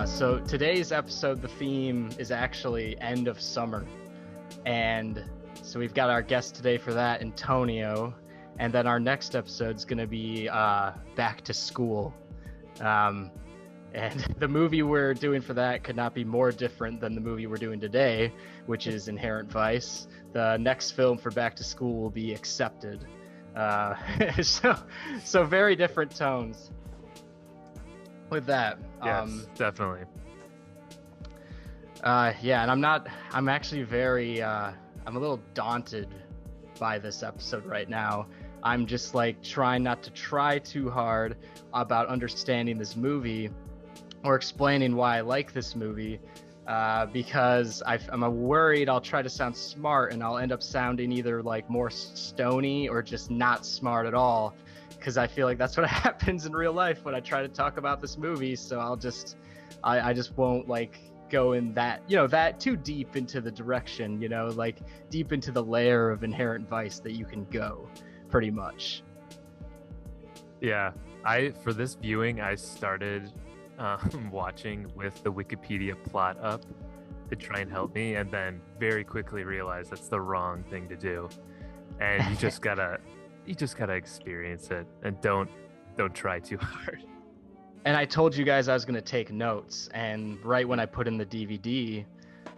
So today's episode, the theme is actually end of summer. And so we've got our guest today for that, Antonio. And then our next episode is going to be back to school. And the movie we're doing for that could not be more different than the movie we're doing today, which is Inherent Vice. The next film for back to school will be Accepted. So very different tones with that. Yes, definitely. Yeah, and I'm actually I'm a little daunted by this episode right now. I'm just like trying not to try too hard about understanding this movie or explaining why I like this movie, because I'm worried I'll try to sound smart and I'll end up sounding either like more stony or just not smart at all, because I feel like that's what happens in real life when I try to talk about this movie. So I just won't like go in that too deep into the direction, like deep into the layer of Inherent Vice that you can go, pretty much. Yeah, for this viewing, I started watching with the Wikipedia plot up to try and help me, and then very quickly realized that's the wrong thing to do. And you just gotta experience it, and don't try too hard. And I told you guys I was gonna take notes, and right when I put in the DVD,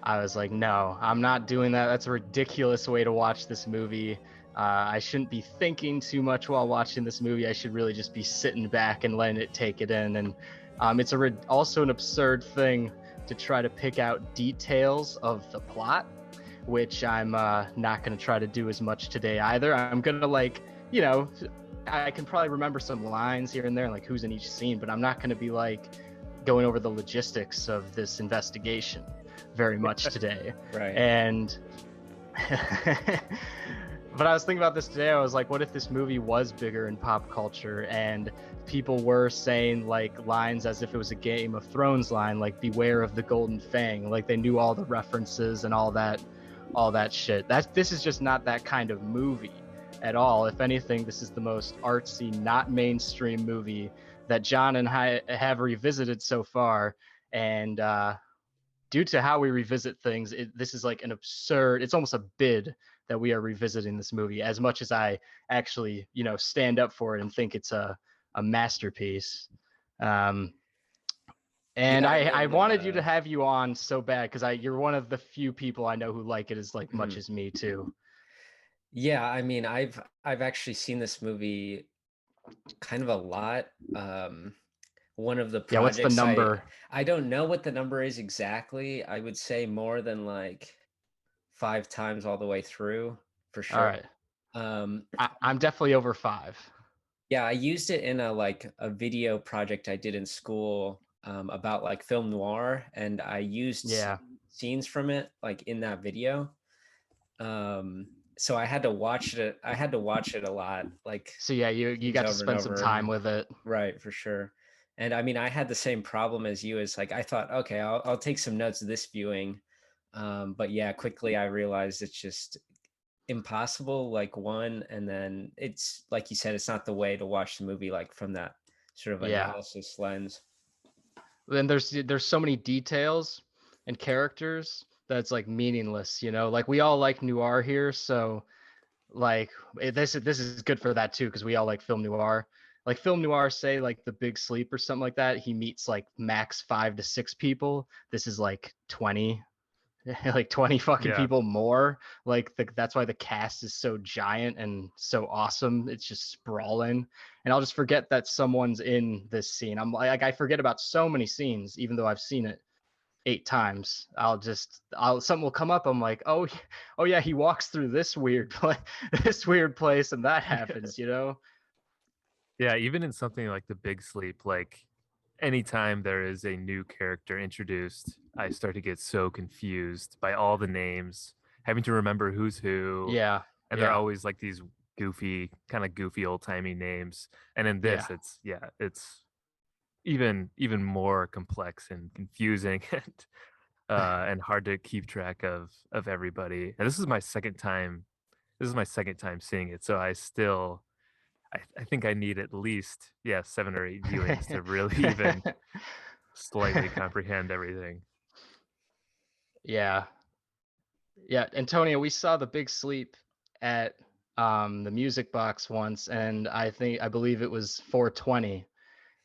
I was like, no, I'm not doing that. That's a ridiculous way to watch this movie. I shouldn't be thinking too much while watching this movie. I should really just be sitting back and letting it take it in. And it's also an absurd thing to try to pick out details of the plot, which I'm not going to try to do as much today either. I'm going to I can probably remember some lines here and there, like who's in each scene, but I'm not going to be like going over the logistics of this investigation very much today. Right. And but I was thinking about this today. I was like, what if this movie was bigger in pop culture and people were saying like lines as if it was a Game of Thrones line, like beware of the golden fang, like they knew all the references and all that shit. This is just not that kind of movie at all. If anything, this is the most artsy, not mainstream movie that John and I have revisited so far. And due to how we revisit things, this is like an absurd, it's almost a bid that we are revisiting this movie, as much as I actually, stand up for it and think it's a masterpiece. And I wanted you to have you on so bad, because you're one of the few people I know who like it as like much as me too. Yeah, I mean, I've actually seen this movie kind of a lot. One of the projects, what's the number? I don't know what the number is exactly. I would say more than like 5 times all the way through, for sure. All right. I'm definitely over 5. Yeah, I used it in a video project I did in school about like film noir, and I used scenes from it like in that video. So I had to watch it. I had to watch it a lot. Like, so yeah, you got to spend some time with it. Right, for sure. And I mean, I had the same problem as you. As like, I thought, okay, I'll take some notes of this viewing. But yeah, quickly I realized it's just impossible. Like and then it's like you said, it's not the way to watch the movie, like from that sort of analysis lens. Then there's so many details and characters that's like meaningless, like we all like noir here, so like this is good for that too, because we all like film noir. Like film noir, say like The Big Sleep or something like that, he meets like max 5 to 6 people. This is like 20 like 20 fucking people more. Like that's why the cast is so giant and so awesome. It's just sprawling. And I'll just forget that someone's in this scene. I'm like, I forget about so many scenes, even though I've seen it 8 times. Something will come up. I'm like, oh yeah, he walks through this weird place and that happens, Yeah, even in something like The Big Sleep, like anytime there is a new character introduced, I start to get so confused by all the names, having to remember who's who. Yeah. And they're always like these goofy old-timey names. And in this, it's even more complex and confusing and hard to keep track of everybody. And this is my second time seeing it, so I think I need at least 7 or 8 viewings to really even slightly comprehend everything. Yeah. Yeah, Antonio, we saw The Big Sleep at the Music Box once, and I believe it was 420,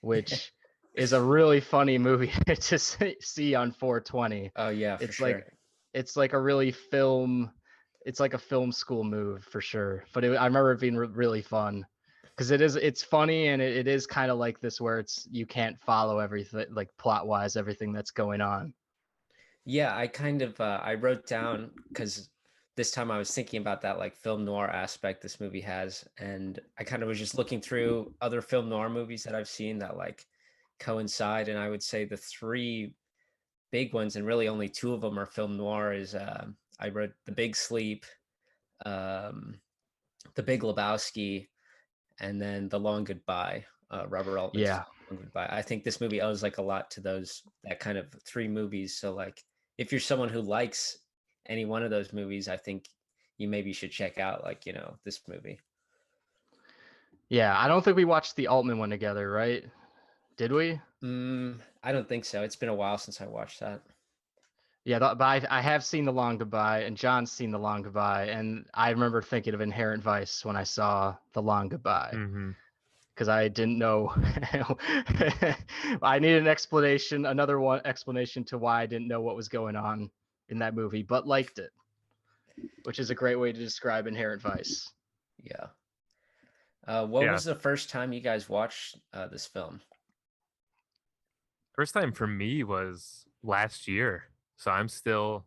which is a really funny movie to see on 420. Oh yeah, for It's sure. like it's like a really film. It's like a film school move for sure. But I remember it being really fun because it's funny and it is kind of like this where you can't follow everything like plot wise everything that's going on. Yeah, I kind of I wrote down because this time I was thinking about that like film noir aspect this movie has, and I kind of was just looking through other film noir movies that I've seen that like coincide, and I would say the three big ones, and really only two of them are film noir. Is I wrote The Big Sleep, um, The Big Lebowski, and then The Long Goodbye. Robert Altman's Yeah. Long Goodbye. I think this movie owes like a lot to that kind of three movies. So like, if you're someone who likes any one of those movies, I think you maybe should check out like this movie. Yeah, I don't think we watched the Altman one together, right? Did we? I don't think so. It's been a while since I watched that. Yeah, but I have seen The Long Goodbye, and John's seen The Long Goodbye, and I remember thinking of Inherent Vice when I saw The Long Goodbye, Mm-hmm. because I didn't know. I needed an explanation, explanation to why I didn't know what was going on in that movie, but liked it, which is a great way to describe Inherent Vice. Yeah. What Yeah. was the first time you guys watched this film? First time for me was last year. So I'm still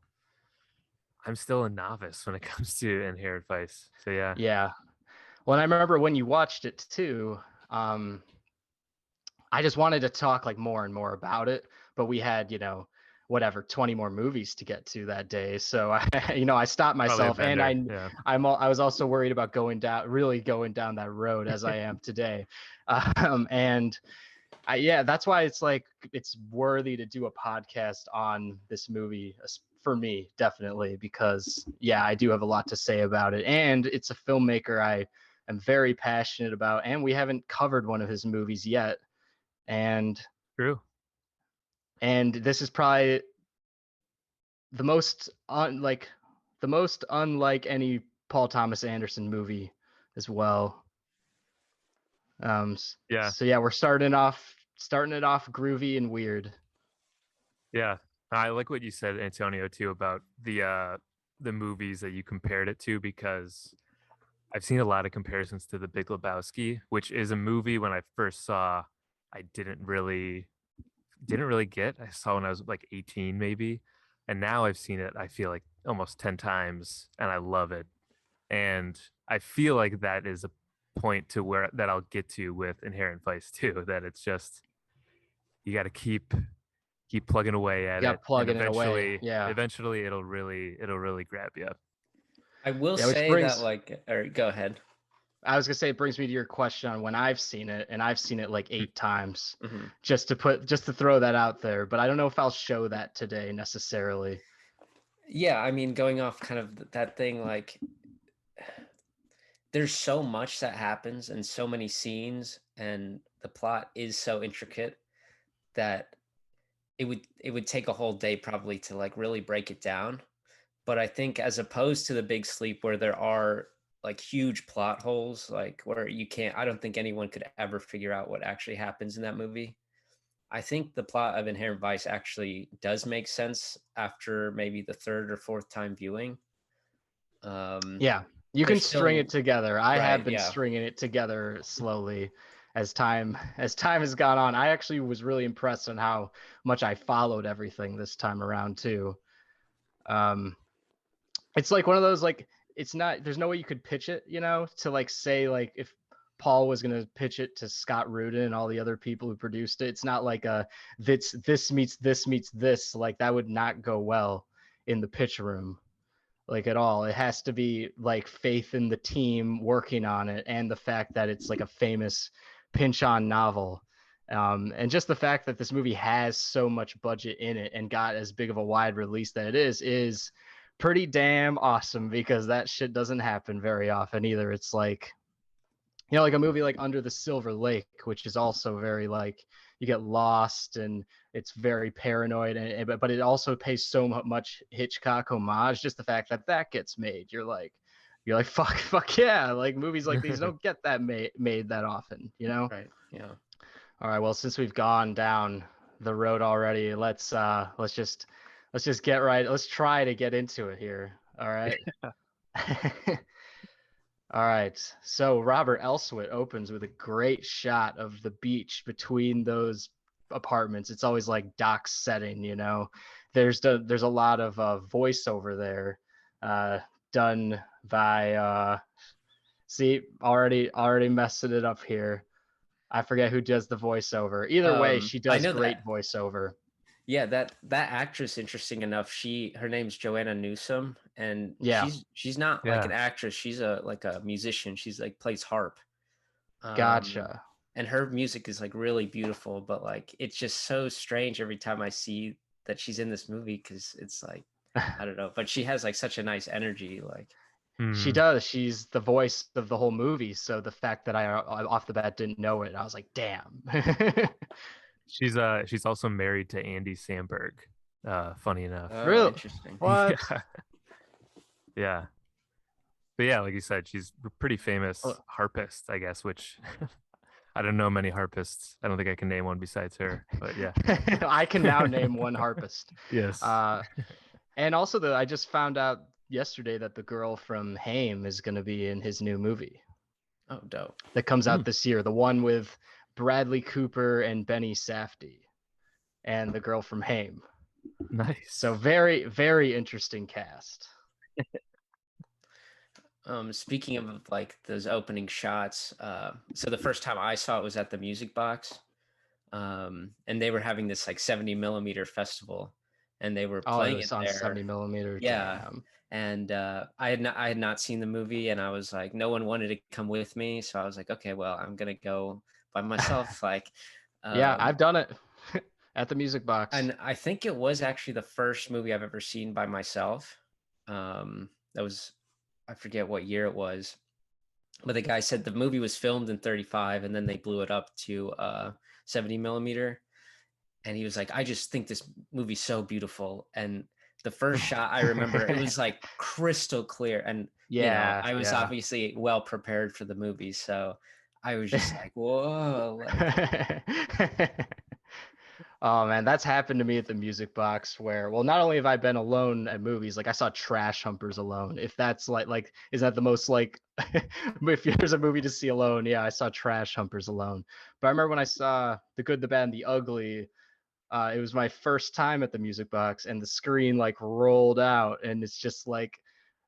a novice when it comes to Inherent Vice. So yeah. Yeah. Well, I remember when you watched it too. I just wanted to talk like more and more about it, but we had, whatever, 20 more movies to get to that day. So I stopped Probably a myself, and bender, yeah. I was also worried about really going down that road as I am today. And that's why it's like, it's worthy to do a podcast on this movie for me, definitely, because I do have a lot to say about it. And it's a filmmaker I am very passionate about, and we haven't covered one of his movies yet. And True. And this is probably the most unlike any Paul Thomas Anderson movie as well. Yeah. So yeah, we're starting it off groovy and weird. Yeah. I like what you said, Antonio, too, about the movies that you compared it to, because I've seen a lot of comparisons to The Big Lebowski, which is a movie when I first saw I didn't really get. I saw when I was like 18 maybe, and now I've seen it, I feel like almost 10 times, and I love it. And I feel like that is a point to where that I'll get to with Inherent Vice too, that it's just you got to keep plugging away at it, and Plugging it away. Yeah. eventually it'll really grab you. I will Yeah, which say brings- that or go ahead. I was gonna say, it brings me to your question on when I've seen it, and I've seen it like 8 times. Mm-hmm. Just to throw that out there, but I don't know if I'll show that today necessarily. Yeah, I mean, going off kind of that thing, like there's so much that happens and so many scenes, and the plot is so intricate that it would take a whole day probably to like really break it down. But I think as opposed to The Big Sleep, where there are like huge plot holes, like where I don't think anyone could ever figure out what actually happens in that movie. I think the plot of Inherent Vice actually does make sense after maybe the third or fourth time viewing. Yeah, you can string it together. I have been stringing it together slowly as time has gone on. I actually was really impressed on how much I followed everything this time around too. It's like one of those, like, there's no way you could pitch it, to like say, like, if Paul was going to pitch it to Scott Rudin and all the other people who produced it, it's not like this meets this, like that would not go well in the pitch room, like, at all. It has to be like faith in the team working on it, and the fact that it's like a famous Pynchon novel. And just the fact that this movie has so much budget in it and got as big of a wide release that it is pretty damn awesome, because that shit doesn't happen very often either. It's like like a movie like Under the Silver Lake, which is also very like you get lost and it's very paranoid, but it also pays so much Hitchcock homage. Just the fact that gets made, you're like fuck yeah, like movies like these don't get that made that often, Right. Yeah. All right, well, since we've gone down the road already, let's just get right. Let's try to get into it here. All right. All right. So Robert Elswit opens with a great shot of the beach between those apartments. It's always like dock setting, There's a lot of voiceover there, done by see, already messing it up here. I forget who does the voiceover. Either way, she I does know great that. voiceover. Yeah, that actress, interesting enough, her name's Joanna Newsom, and Yeah. she's not like an Yeah. actress. She's like a musician. She's like plays harp. Gotcha. And her music is like really beautiful, but like it's just so strange every time I see that she's in this movie, because it's like, I don't know, but she has like such a nice energy. Like She does. She's the voice of the whole movie. So the fact that I off the bat didn't know it, I was like, damn. She's also married to Andy Samberg. Funny enough. oh, Really? interesting. What? Yeah. Yeah. But yeah, like you said, she's a pretty famous harpist, I guess, which I don't know many harpists. I don't think I can name one besides her, but yeah. I can now name one harpist. Yes. And also I just found out yesterday that the girl from Haim is going to be in his new movie. Oh, dope. That comes out this year. The one with Bradley Cooper and Benny Safdie and the girl from Haim. Nice. So very, very interesting cast. Speaking of like those opening shots, so the first time I saw it was at the Music Box, and they were having this like 70mm festival, and they were playing it was it on there. 70mm. Yeah. Damn. And I had not seen the movie, and I was like, no one wanted to come with me, so I was like, okay, well, I'm gonna go by myself. Like, yeah, I've done it at the Music Box. And I think it was actually the first movie I've ever seen by myself. That was, I forget what year it was, but the guy said the movie was filmed in 35 and then they blew it up to 70mm. And he was like, I just think this movie's so beautiful. And the first shot I remember, it was like crystal clear. And yeah, I was obviously well prepared for the movie. So I was just like, whoa. Oh man, that's happened to me at the Music Box where, well, not only have I been alone at movies, like I saw Trash Humpers alone. If that's like, is that the most like, if there's a movie to see alone, yeah, I saw Trash Humpers alone. But I remember when I saw The Good, the Bad, and the Ugly, it was my first time at the Music Box, and the screen like rolled out, and it's just like,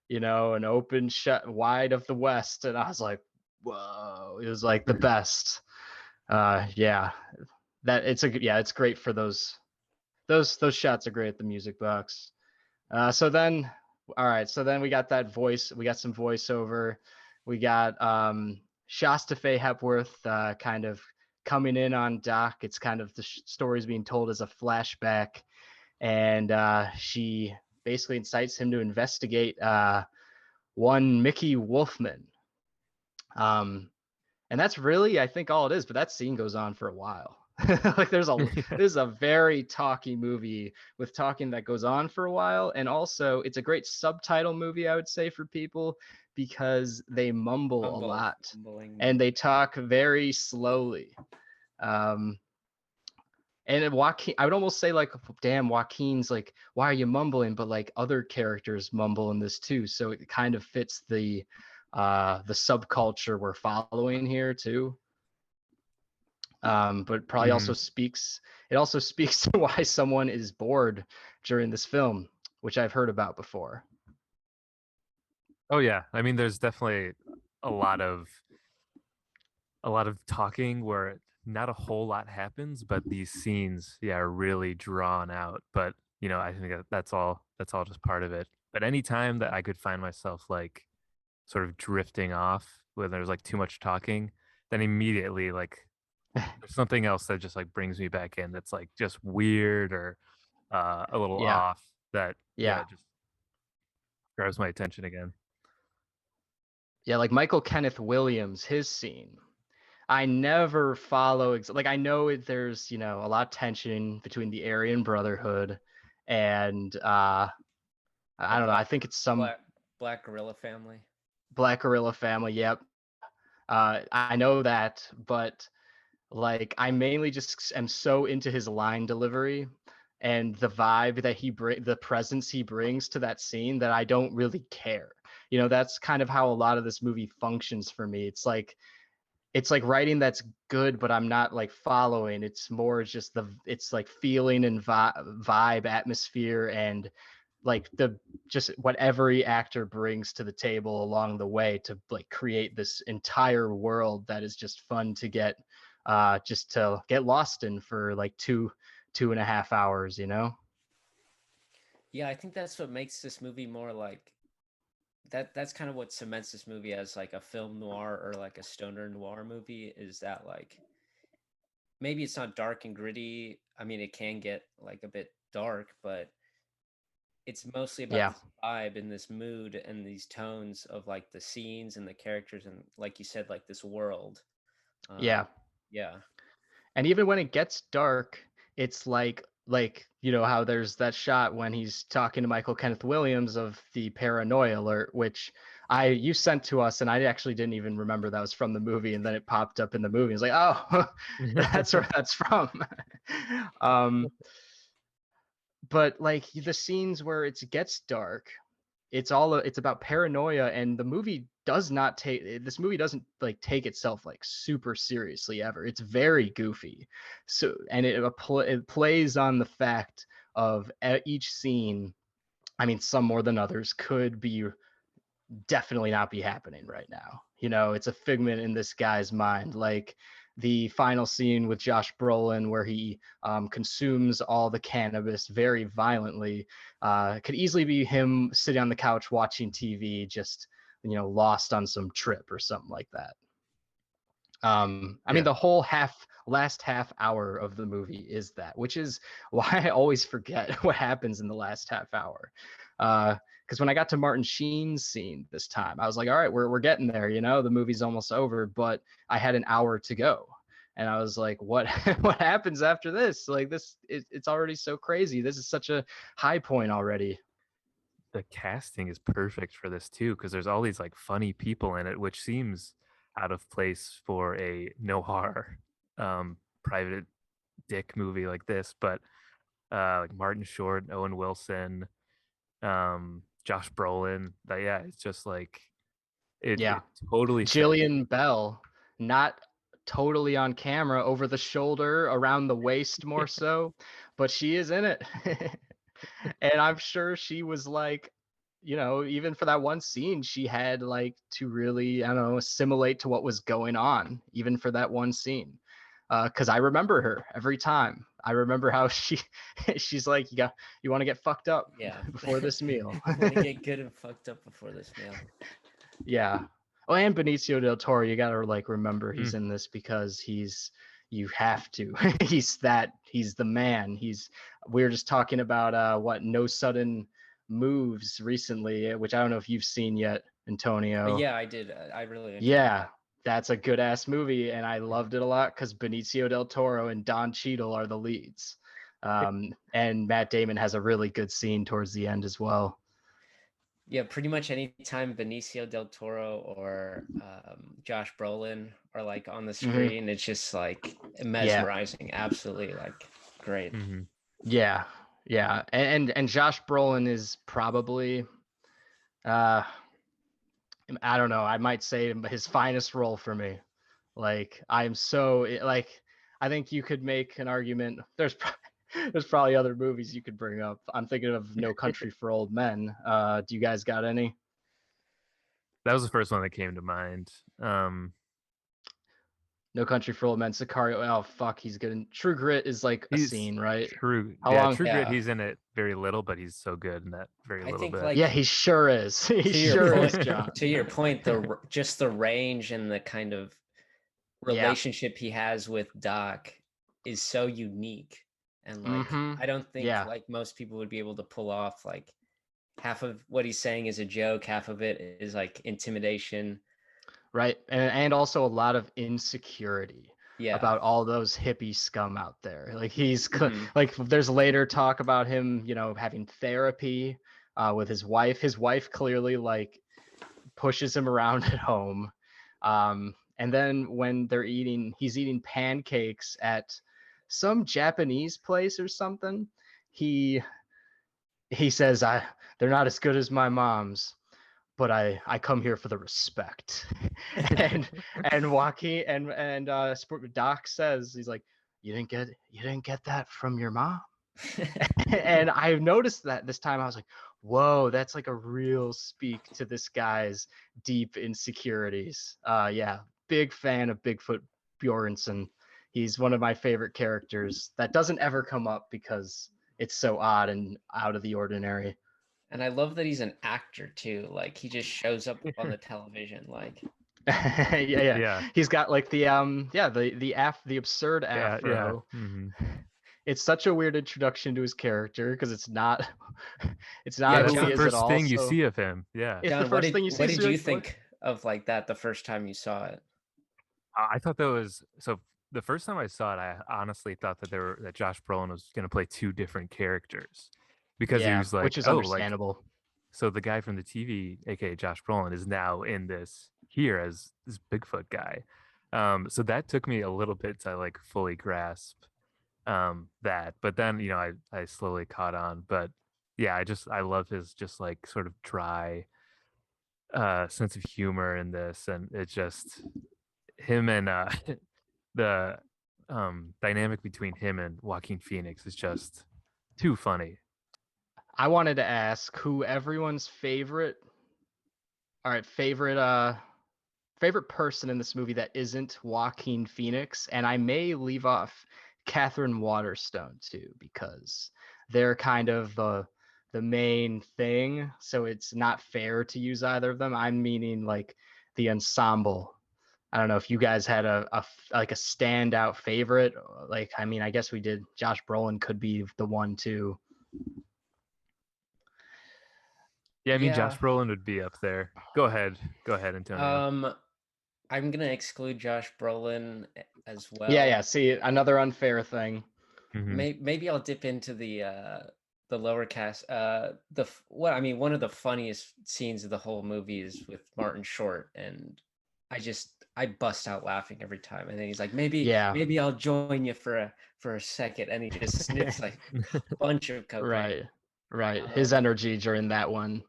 an open shut wide of the West, and I was like, whoa, it was like the best. Yeah. That it's great for those shots are great at the Music Box. So then we got that voice, we got some voiceover, we got Shasta Faye Hepworth kind of coming in on Doc. It's kind of the story's being told as a flashback, and she basically incites him to investigate one Mickey Wolfman. And that's really, I think, all it is, but that scene goes on for a while. Like this is a very talky movie with talking that goes on for a while, and also it's a great subtitle movie, I would say, for people, because they mumble a lot and they talk very slowly. And Joaquin, I would almost say like, damn, Joaquin's like, why are you mumbling? But like other characters mumble in this too, so it kind of fits the subculture we're following here too. But probably also speaks to why someone is bored during this film, which I've heard about before. Oh yeah, I mean, there's definitely a lot of talking where not a whole lot happens, but these scenes, are really drawn out. But I think that's all just part of it. But anytime that I could find myself like sort of drifting off when there's like too much talking, then immediately like there's something else that just like brings me back in that's like just weird or a little off that just grabs my attention again. Yeah, like Michael Kenneth Williams, his scene. I never follow like I know there's, a lot of tension between the Aryan Brotherhood and The I don't know, I think it's some black black gorilla family. Black Gorilla family. Yep. I know that, but like I mainly just am so into his line delivery and the vibe that the presence he brings to that scene that I don't really care. That's kind of how a lot of this movie functions for me. It's like writing that's good, but I'm not like following. It's more just it's like feeling and vibe, atmosphere, and like just what every actor brings to the table along the way to like create this entire world that is just fun to just to get lost in for like 2.5 hours. Yeah, I think that's what makes this movie more like that's kind of what cements this movie as like a film noir or like a stoner noir movie, is that like maybe it's not dark and gritty. I mean, it can get like a bit dark, but it's mostly about Yeah. this vibe and this mood and these tones of like the scenes and the characters and, like you said, like this world. Yeah. Yeah. And even when it gets dark, it's like how there's that shot when he's talking to Michael Kenneth Williams of the paranoia alert, which you sent to us, and I actually didn't even remember that was from the movie, and then it popped up in the movie. It's like, oh, that's where that's from. um, but like the scenes where it gets dark, it's about paranoia, and this movie doesn't like take itself like super seriously ever. It's very goofy. So, and it plays on the fact of each scene, I mean some more than others, could be definitely not be happening right now. It's a figment in this guy's mind. Like the final scene with Josh Brolin, where he consumes all the cannabis very violently, could easily be him sitting on the couch watching TV, just lost on some trip or something like that. I mean, Yeah. the whole last half hour of the movie is that, which is why I always forget what happens in the last half hour. Because when I got to Martin Sheen's scene this time, I was like, all right, we're getting there. The movie's almost over, but I had an hour to go, and I was like, what what happens after this? Like it's already so crazy. This is such a high point already. The casting is perfect for this too, because there's all these like funny people in it, which seems out of place for a noir private dick movie like this. But like Martin Short, Owen Wilson, Josh Brolin, yeah, it's just like Yeah, it totally sets. Jillian Bell, not totally on camera, over the shoulder, around the waist more so, but she is in it. And I'm sure she was like, even for that one scene, she had like to really, I don't know, assimilate to what was going on, even for that one scene. Because I remember her every time. I remember how she's like, you want to get fucked up Yeah. before this meal. Want to get good and fucked up before this meal. Yeah. Oh, and Benicio Del Toro, you gotta like remember he's Mm. in this because you have to. He's the man. We were just talking about what No Sudden Moves recently, which I don't know if you've seen yet, Antonio. Yeah, I did. I really enjoyed Yeah, that's a good ass movie, and I loved it a lot because Benicio Del Toro and Don Cheadle are the leads. And Matt Damon has a really good scene towards the end as well. Yeah, pretty much any time Benicio del Toro or Josh Brolin are like on the screen, it's just like mesmerizing. Absolutely, like great. Mhm. Yeah, yeah, and Josh Brolin is probably, I don't know, I might say his finest role for me. Like I'm so like, I think you could make an argument. There's probably other movies you could bring up. I'm thinking of No Country for Old Men. Do you guys got any? That was the first one that came to mind. No Country for Old Men, Sicario. Oh fuck, he's good. True Grit is like a He's scene, right? True. How Yeah, long? True Grit. Yeah. He's in it very little, but he's so good in that very I little think bit. like Yeah, he sure is. He to your sure is, point, John. to your point, just the range and the kind of Yeah. relationship he has with Doc is so unique, and like I don't think Yeah. like most people would be able to pull off like half of what he's saying is a joke, half of it is like intimidation. right? And also a lot of insecurity Yeah. about all those hippie scum out there. Like Mhm. like there's later talk about him, having therapy with his wife. His wife clearly like pushes him around at home. And then when he's eating pancakes at some Japanese place or something. He says, they're not as good as my mom's, but I come here for the respect. and Joaquin and Doc says, he's like, you didn't get that from your mom. And I noticed that this time I was like, whoa, that's like a real speak to this guy's deep insecurities. Yeah, big fan of Bigfoot Bjornsson. He's one of my favorite characters that doesn't ever come up because it's so odd and out of the ordinary. And I love that he's an actor too. Like he just shows up on the television. Like yeah. He's got like the the absurd afro. Yeah. Mm-hmm. It's such a weird introduction to his character because it's not Yeah, who that's he the is first at all. thing you So see of him. Yeah. it's the John, first thing you see. what did you think of like that the first time you saw it? I thought that was so. The first time I saw it, I honestly thought that Josh Brolin was going to play two different characters because he was like, which is oh, like understandable. so the guy from the TV, aka Josh Brolin, is now in this here as this Bigfoot guy. So that took me a little bit to like fully grasp that, but then I slowly caught on. But yeah, I love his just like sort of dry sense of humor in this, and it's just him and the dynamic between him and Joaquin Phoenix is just too funny. I wanted to ask who everyone's favorite person in this movie that isn't Joaquin Phoenix, and I may leave off Catherine Waterstone too because they're kind of the main thing, so it's not fair to use either of them. I'm meaning like the ensemble. I don't know if you guys had a standout favorite. Like, I mean, I guess we did. Josh Brolin could be the one too. Yeah, I mean, Josh Brolin would be up there. Go ahead, Antonio. I'm gonna exclude Josh Brolin as well. Yeah. See, another unfair thing. Mm-hmm. Maybe I'll dip into the lower cast. One of the funniest scenes of the whole movie is with Martin Short, and I bust out laughing every time. And then he's like, maybe I'll join you for a second, and he just sniffs like a bunch of cocaine. Right. His energy during that one.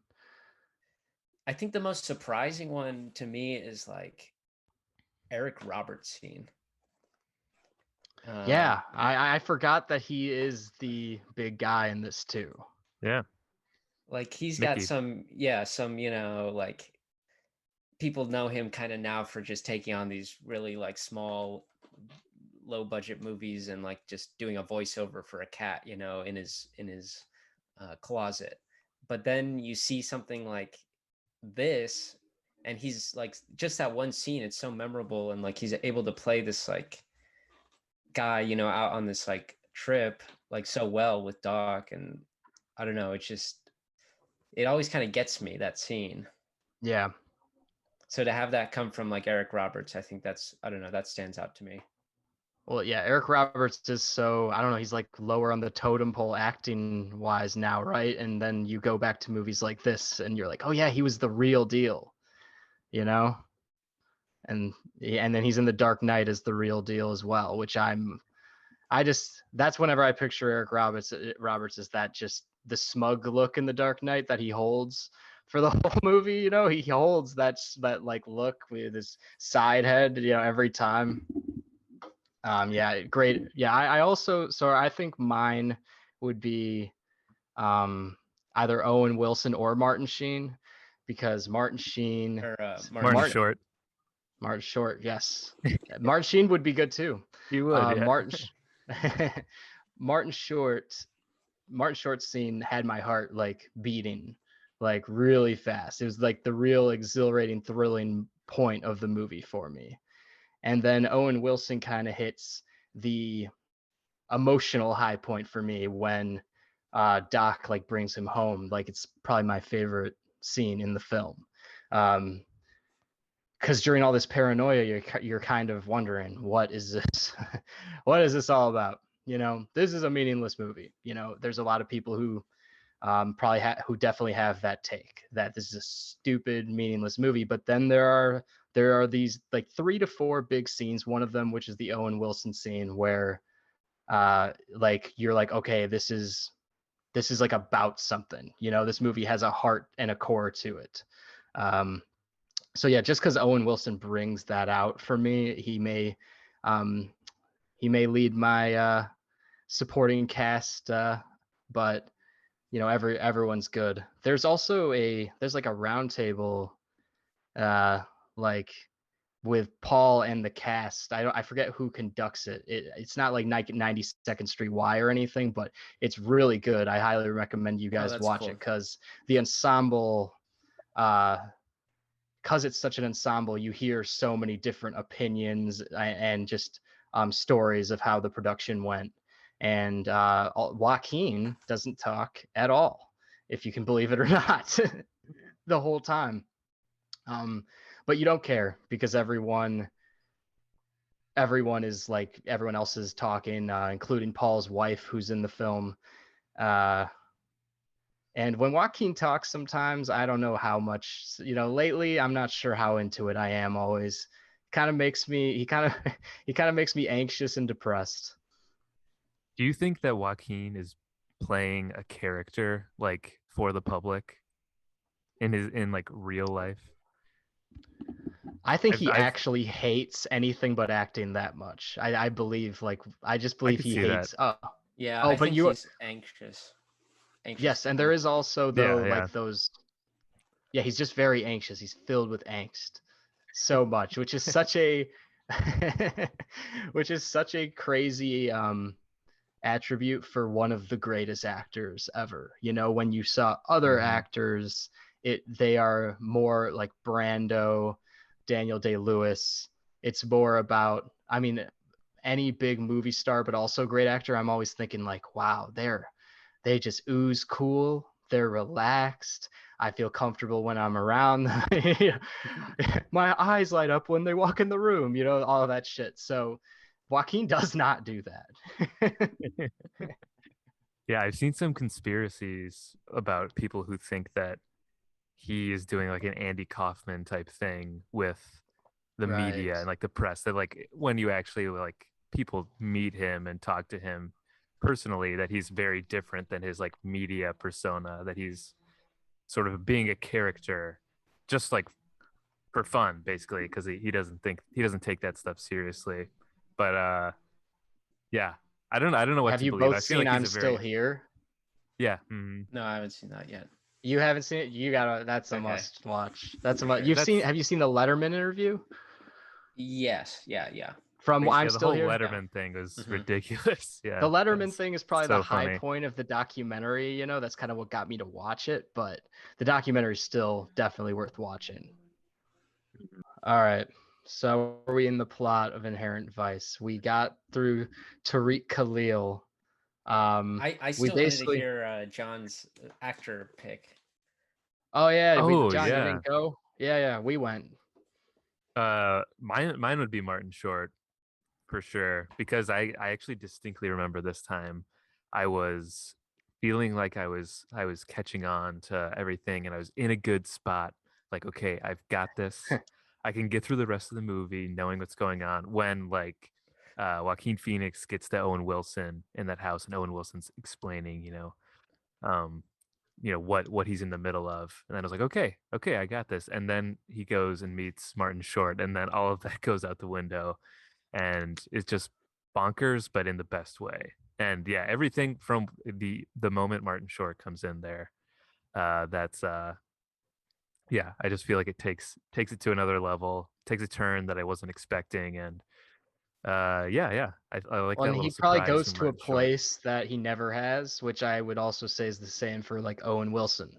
I think the most surprising one to me is like Eric Robertson. Yeah, I forgot that he is the big guy in this too. Yeah. Like he's Mickey. got some, like people know him kind of now for just taking on these really like small, low budget movies and like just doing a voiceover for a cat, in his closet. But then you see something like this, and he's like, just that one scene, it's so memorable, and like he's able to play this like guy, out on this like trip like so well with Doc, and I don't know, it always kind of gets me, that scene. Yeah. So to have that come from like Eric Roberts, I think that stands out to me. Well, yeah, Eric Roberts is so, I don't know, he's like lower on the totem pole acting wise now, right? And then you go back to movies like this and you're like, oh yeah, he was the real deal, And then he's in The Dark Knight as the real deal as well, which that's whenever I picture Eric Roberts is that just the smug look in The Dark Knight that he holds for the whole movie. He holds that like look with his side head, every time. Yeah, great. Yeah, I think mine would be either Owen Wilson or Martin Sheen, because Martin Sheen or Martin Short. Martin Short, yes. Martin Sheen would be good too. He would. Yeah. Martin Short's scene had my heart like beating like really fast. It was like the real exhilarating, thrilling point of the movie for me. And then Owen Wilson kind of hits the emotional high point for me when Doc like brings him home. Like it's probably my favorite scene in the film. because during all this paranoia, you're kind of wondering, what is this? What is this all about? You know, this is a meaningless movie. You know, there's a lot of people who who definitely have that take that this is a stupid, meaningless movie. But then there are these like 3 to 4 big scenes. One of them, which is the Owen Wilson scene, where like you're like, okay, this is like about something. You know, this movie has a heart and a core to it. So yeah, just because Owen Wilson brings that out for me, he may lead my supporting cast, but you know, everyone's good. There's also there's like a round table, like with Paul and the cast. I forget who conducts it. It's not like 92nd Street Y or anything, but it's really good. I highly recommend you guys watch it, because the ensemble, because it's such an ensemble, you hear so many different opinions and just stories of how the production went. And Joaquin doesn't talk at all, if you can believe it or not, the whole time. But you don't care, because everyone is like, everyone else is talking, including Paul's wife, who's in the film. And when Joaquin talks, sometimes I don't know how much, you know, lately I'm not sure how into it I am always. He kind of makes me anxious and depressed. Do you think that Joaquin is playing a character like for the public in like real life? I think he actually hates anything but acting that much. I believe, like, I just believe he hates. Yeah. I think he's anxious. Yes, and there is also like those. Yeah, he's just very anxious. He's filled with angst, so much, which is such a, crazy attribute for one of the greatest actors ever. You know, when you saw other actors, they are more like Brando, Daniel Day-Lewis. It's more about, I mean, any big movie star, but also great actor. I'm always thinking like, wow, they just ooze cool. They're relaxed. I feel comfortable when I'm around them. My eyes light up when they walk in the room, you know, all of that shit. So Joaquin does not do that. Yeah, I've seen some conspiracies about people who think that he is doing like an Andy Kaufman type thing with the media and like the press, that like when you actually like people meet him and talk to him personally, that he's very different than his like media persona, that he's sort of being a character just like for fun, basically, because he doesn't take that stuff seriously. But yeah, I don't know what Have to you believe. both I feel seen like I'm Still Here? Yeah. No, I haven't seen that yet. You haven't seen it? You gotta. That's a must watch. That's a must. Have you seen the Letterman interview? Yes. Yeah. From I'm the Still whole Here. Letterman thing was ridiculous. Yeah. The Letterman thing is probably so the high funny. point of the documentary. You know, that's kind of what got me to watch it. But the documentary is still definitely worth watching. All right. So are we in the plot of Inherent Vice? We got through Tariq Khalil. I still wanted to hear John's actor pick. Oh yeah, John, you didn't go? Yeah, we went. Mine would be Martin Short for sure, because I actually distinctly remember this time I was feeling like I was catching on to everything, and I was in a good spot. Like, okay, I've got this. I can get through the rest of the movie knowing what's going on. When like Joaquin Phoenix gets to Owen Wilson in that house, and Owen Wilson's explaining, what he's in the middle of, and then I was like, okay, I got this. And then he goes and meets Martin Short, and then all of that goes out the window, and it's just bonkers, but in the best way. And yeah, everything from the moment Martin Short comes in there, that's yeah, I just feel like it takes it to another level, takes a turn that I wasn't expecting. And yeah, I like that little he probably surprise goes from to a Martin Short. place that he never has, which I would also say is the same for like Owen Wilson,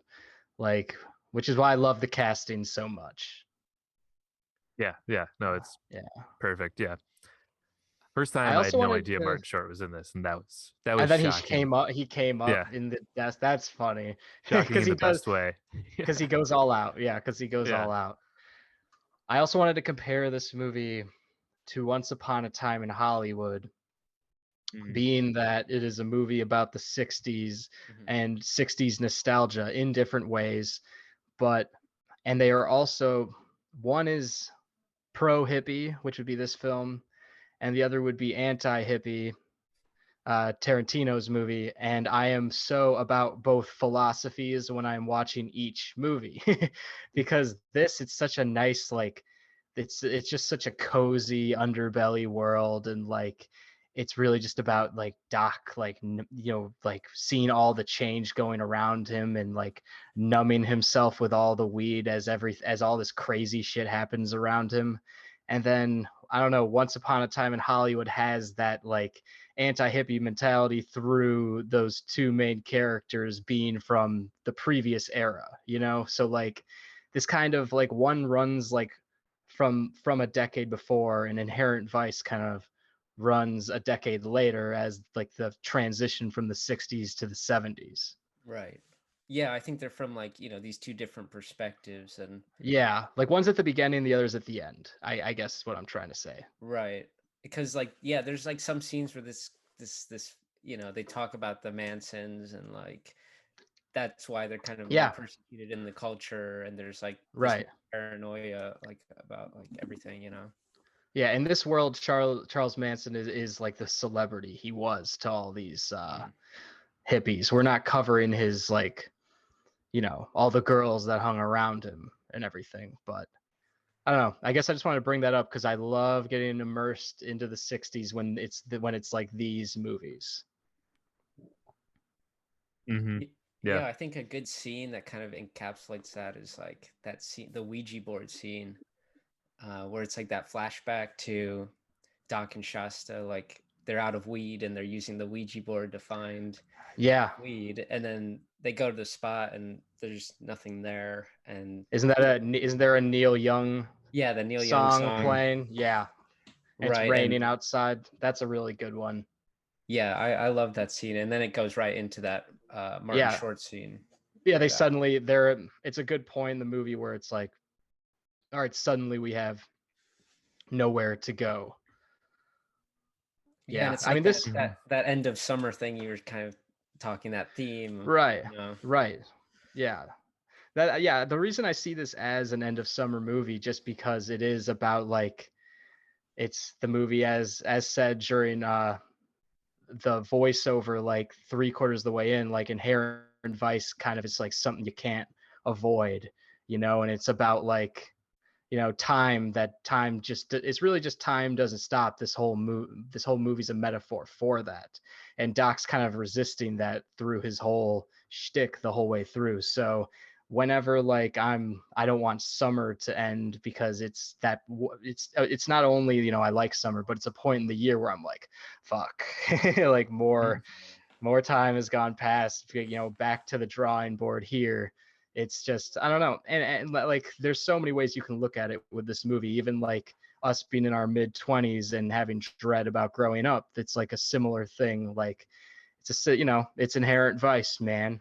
like, which is why I love the casting so much. Yeah, no, it's perfect. Yeah, first time I had no idea Martin Short was in this, and that was and then shocking. he came up in the desk. That's funny. Shocking in the best way. Because he goes all out. Yeah, because he goes all out. I also wanted to compare this movie to Once Upon a Time in Hollywood, being that it is a movie about the 60s and 60s nostalgia in different ways, and they are also, one is pro hippie, which would be this film, and the other would be anti hippie, Tarantino's movie. And I am so about both philosophies when I'm watching each movie because it's such a nice, like, it's just such a cozy underbelly world, and like it's really just about like Doc, like like seeing all the change going around him and like numbing himself with all the weed as all this crazy shit happens around him. And then I don't know, Once Upon a Time in Hollywood has that like anti-hippie mentality through those two main characters being from the previous era, so like this kind of like one runs like from a decade before, and Inherent Vice kind of runs a decade later as like the transition from the 60s to the 70s. Right. Yeah, I think they're from like, these two different perspectives. And yeah, like one's at the beginning, the other's at the end, I guess is what I'm trying to say. Right. Because like, yeah, there's like some scenes where this they talk about the Mansons, and like that's why they're kind of more persecuted in the culture, and there's like this paranoia like about like everything. Yeah, in this world, Charles Manson is like the celebrity he was to all these hippies. We're not covering his like, all the girls that hung around him and everything. But I don't know. I guess I just want to bring that up because I love getting immersed into the 60s when it's like these movies. Yeah, I think a good scene that kind of encapsulates that is like that scene, the Ouija board scene, where it's like that flashback to Doc and Shasta, like they're out of weed and they're using the Ouija board to find weed, and then they go to the spot and there's nothing there. And isn't there a Neil Young the Neil song Young song playing? Yeah, and it's raining outside. That's a really good one. Yeah, I love that scene, and then it goes right into that Martin Short scene. Yeah, it's a good point in the movie where it's like, all right, suddenly we have nowhere to go. Yeah, and it's like that end of summer thing you were kind of talking, that theme. Right. Right. Yeah. The reason I see this as an end of summer movie, just because it is about like, it's the movie as said during the voiceover, like 3/4 of the way in, like Inherent Vice kind of is like something you can't avoid, and it's about like, time just, it's really just time doesn't stop. This whole movie's a metaphor for that, and Doc's kind of resisting that through his whole shtick the whole way through. So whenever like I don't want summer to end, because it's not only, I like summer, but it's a point in the year where I'm like, fuck, like more time has gone past, back to the drawing board here. It's just, I don't know. And like, there's so many ways you can look at it with this movie, even like us being in our mid-20s and having dread about growing up. It's like a similar thing. Like it's Inherent Vice, man.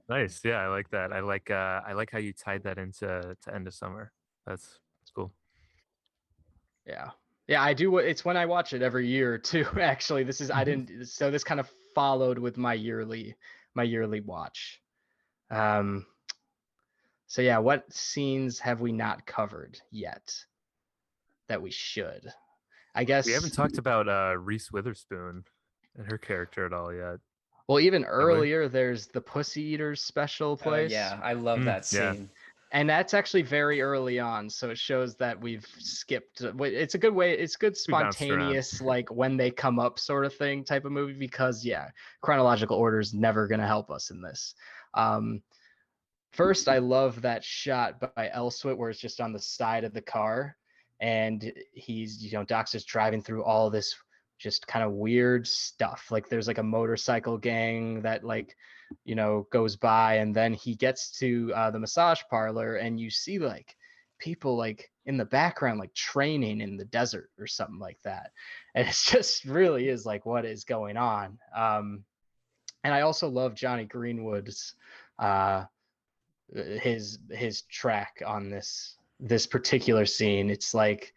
Nice. Yeah, I like that. I like how you tied that into End of Summer. That's cool. Yeah. Yeah, I do. It's when I watch it every year too. Actually, this kind of followed with my yearly watch. So yeah, what scenes have we not covered yet that we should? I guess we haven't talked about Reese Witherspoon and her character at all yet. Well, even earlier, there's the Pussy Eaters special place. Yeah, I love that scene. Yeah. And that's actually very early on, so it shows that we've skipped. It's a good way. It's good spontaneous, like when they come up sort of thing type of movie, because chronological order is never going to help us in this. First, I love that shot by Elswit where it's just on the side of the car, and he's, Doc's just driving through all this just kind of weird stuff. Like there's like a motorcycle gang that like, goes by, and then he gets to the massage parlor, and you see like people like in the background, like training in the desert or something like that. And it's just really is like, what is going on? And I also love Johnny Greenwood's his track on this particular scene. It's like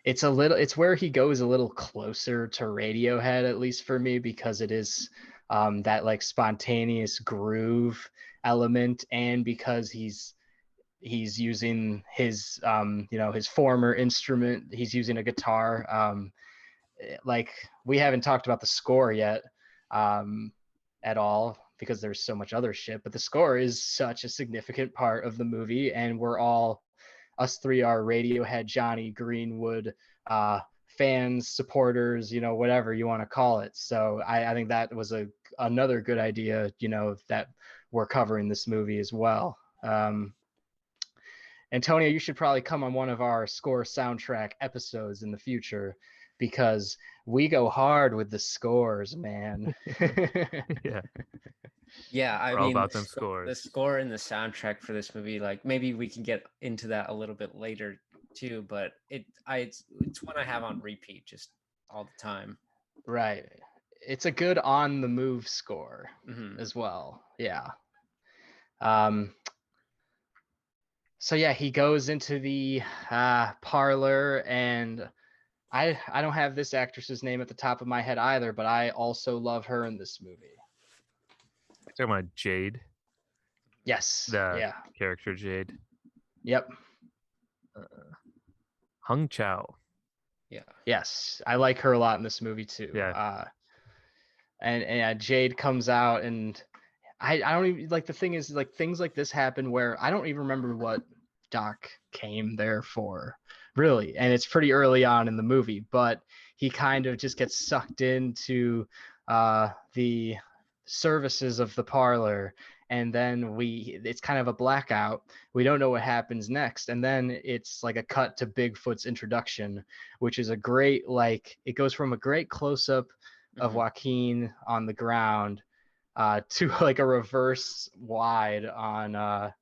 it's where he goes a little closer to Radiohead, at least for me, because it is that like spontaneous groove element, and because he's using his his former instrument. He's using a guitar. Like, we haven't talked about the score yet at all, because there's so much other shit, but the score is such a significant part of the movie, and us three are Radiohead, Johnny, Greenwood fans, supporters, whatever you want to call it. So I think that was another good idea, that we're covering this movie as well. Antonio, you should probably come on one of our score soundtrack episodes in the future, because we go hard with the scores, man. Yeah. Yeah, I We're all mean, about them scores. the score and the soundtrack for this movie, like, maybe we can get into that a little bit later too, but it's one I have on repeat just all the time. Right. It's a good on the move score Mhm. as well. Yeah. So yeah, he goes into the parlor, and I don't have this actress's name at the top of my head either, but I also love her in this movie. Talking about Jade, Yes. the Yeah. character Jade. Yep. Hung Chow. Yeah. Yes, I like her a lot in this movie too. Yeah. And Jade comes out, and I don't even, like, the thing is, like, things like this happen where I don't even remember what Doc came there for, really, and it's pretty early on in the movie, but he kind of just gets sucked into the services of the parlor, and then it's kind of a blackout. We don't know what happens next, and then it's like a cut to Bigfoot's introduction, which is a great, like, it goes from a great close-up of Joaquin on the ground to like a reverse wide on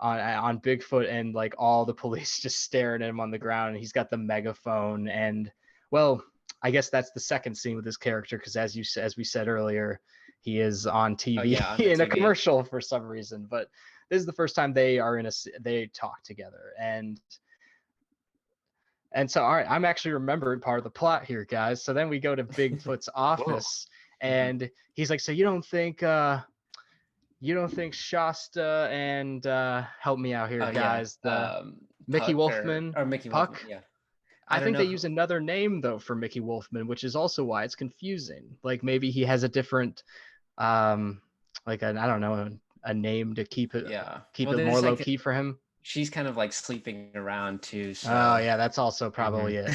Bigfoot, and like all the police just staring at him on the ground, and he's got the megaphone. And, well, I guess that's the second scene with this character, because as we said earlier, he is on TV on in a TV. commercial for some reason. But this is the first time they talk together, and so, all right, I'm actually remembering part of the plot here, guys. So then we go to Bigfoot's office, and he's like, "So you don't think Shasta and help me out here, guys? The Mickey Puck Wolfman or Mickey Puck? Wolfman, yeah. I think they use another name though for Mickey Wolfman, which is also why it's confusing. Like, maybe he has a different, like I don't know, a name to keep it more low key for him. She's kind of like sleeping around too. So. Oh yeah, that's also probably it.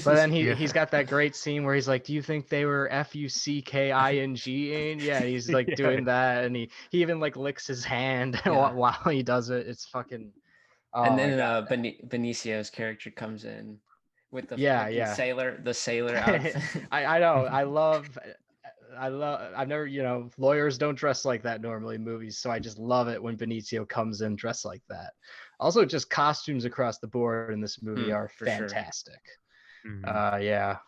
But then he's got that great scene where he's like, "Do you think they were Fucking-ing?" Yeah, he's like doing that, and he even like licks his hand while he does it. It's fucking. Oh, and then Benicio's character comes in with the sailor outfit. I know. I've never, lawyers don't dress like that normally in movies, so I just love it when Benicio comes in dressed like that. Also, just costumes across the board in this movie are fantastic. Sure. Yeah.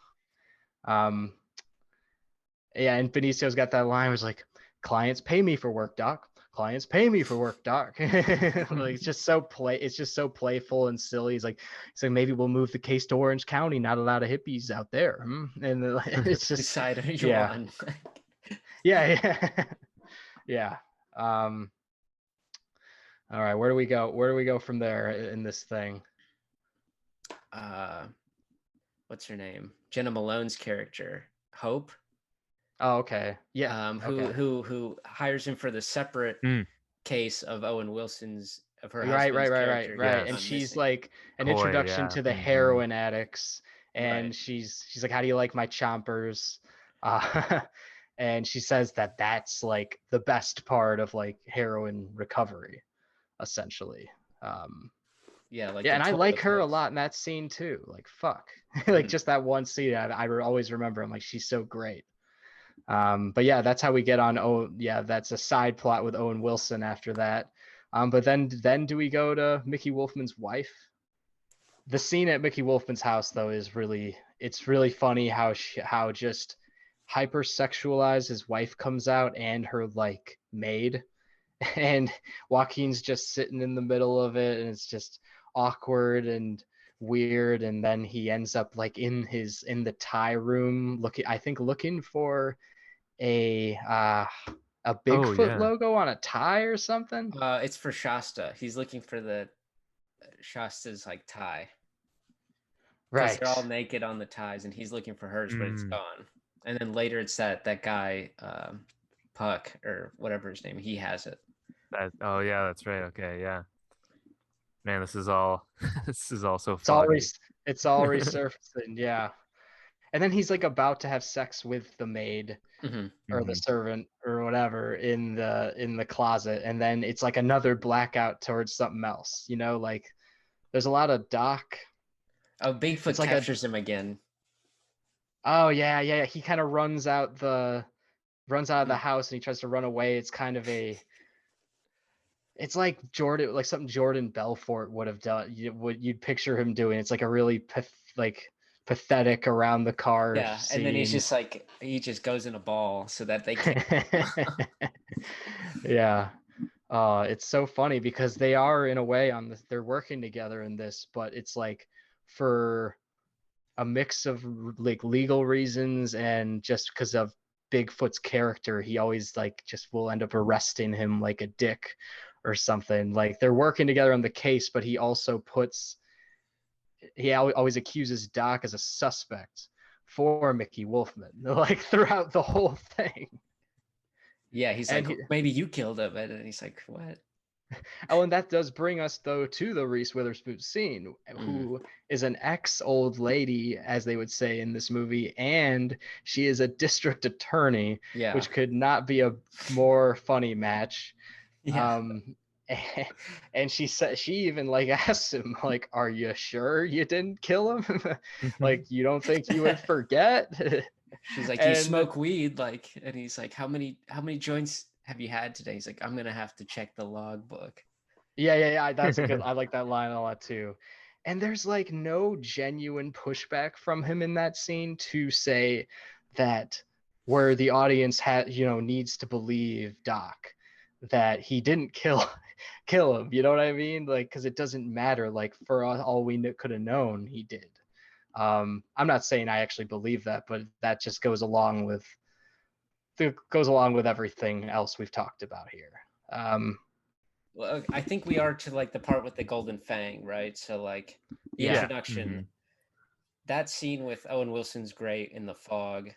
And Benicio's got that line where it's like, "Clients pay me for work, Doc. Clients pay me for work, Doc." Like, it's just so playful and silly. He's like, maybe we'll move the case to Orange County. Not a lot of hippies out there. And it's just decide who you want. Yeah. All right, where do we go from there in this thing? What's her name? Jenna Malone's character, Hope. Oh, okay. Yeah. Who hires him for the separate case of Owen Wilson's her right. character. And she's like an Coy, introduction to the heroin addicts, and she's like, "How do you like my chompers?" And she says that's like the best part of like heroin recovery, essentially. And I like her a lot in that scene too. Like, fuck. Like, just that one scene I always remember. I'm like, she's so great. But yeah, that's how we get on. That's a side plot with Owen Wilson after that. But then do we go to Mickey Wolfman's wife? The scene at Mickey Wolfman's house though is really funny how just hypersexualized his wife comes out, and her like maid, and Joaquin's just sitting in the middle of it, and it's just awkward and weird. And then he ends up like in the tie room looking for a Oh Bigfoot yeah. logo on a tie or something. It's for Shasta. He's looking for the Shasta's like tie because they're all Right. naked on the ties, and he's looking for hers, but it's Mm, gone. And then later, it's that guy Puck or whatever his name. He has it. oh yeah, that's right. Okay, yeah. Man, this is all this is all so It's all foggy. it's all resurfacing, yeah. And then he's like about to have sex with the maid Hmm. or the Mhm. servant or whatever in the closet, and then it's like another blackout towards something else. Like there's a lot of Doc. Oh, It's Bigfoot like a captures him again. oh yeah. He kind of runs out of the Mm. house and he tries to run away. It's like Jordan, like something Jordan Belfort would have done. What you'd picture him doing. It's like a really pathetic around the car Yeah, and then he's scene. just like he just goes in a ball so that they can't. Yeah. It's so funny because they are in a way they're working together in this, but it's like for a mix of like legal reasons and just because of Bigfoot's character, he always like just will end up arresting him like a dick or something. Like they're working together on the case, but he always accuses Doc as a suspect for Mickey Wolfman, like throughout the whole thing. Yeah, he's And like, maybe you killed him, and then he's like, what? and that does bring us though to the Reese Witherspoon scene, Mm, who is an ex-old lady, as they would say in this movie, and she is a district attorney, yeah, which could not be a more funny match. yeah. Um, and she said she even like asks him like, "Are you sure you didn't kill him? Like you don't think you would forget?" She's like, you And smoke weed, like, and he's like, how many joints have you had today? He's like, I'm gonna have to check the logbook. yeah. That's a good. I like that line a lot too. And there's like no genuine pushback from him in that scene to say that where the audience needs to believe Doc that he didn't kill him. You know what I mean? Like because it doesn't matter. Like for all we could have known, he did. I'm not saying I actually believe that, but that just goes along with everything else we've talked about here. Well, I think we are to like the part with the golden fang, right? So like the Yeah. Yeah. introduction, Mhm. that scene with Owen Wilson's great in the fog.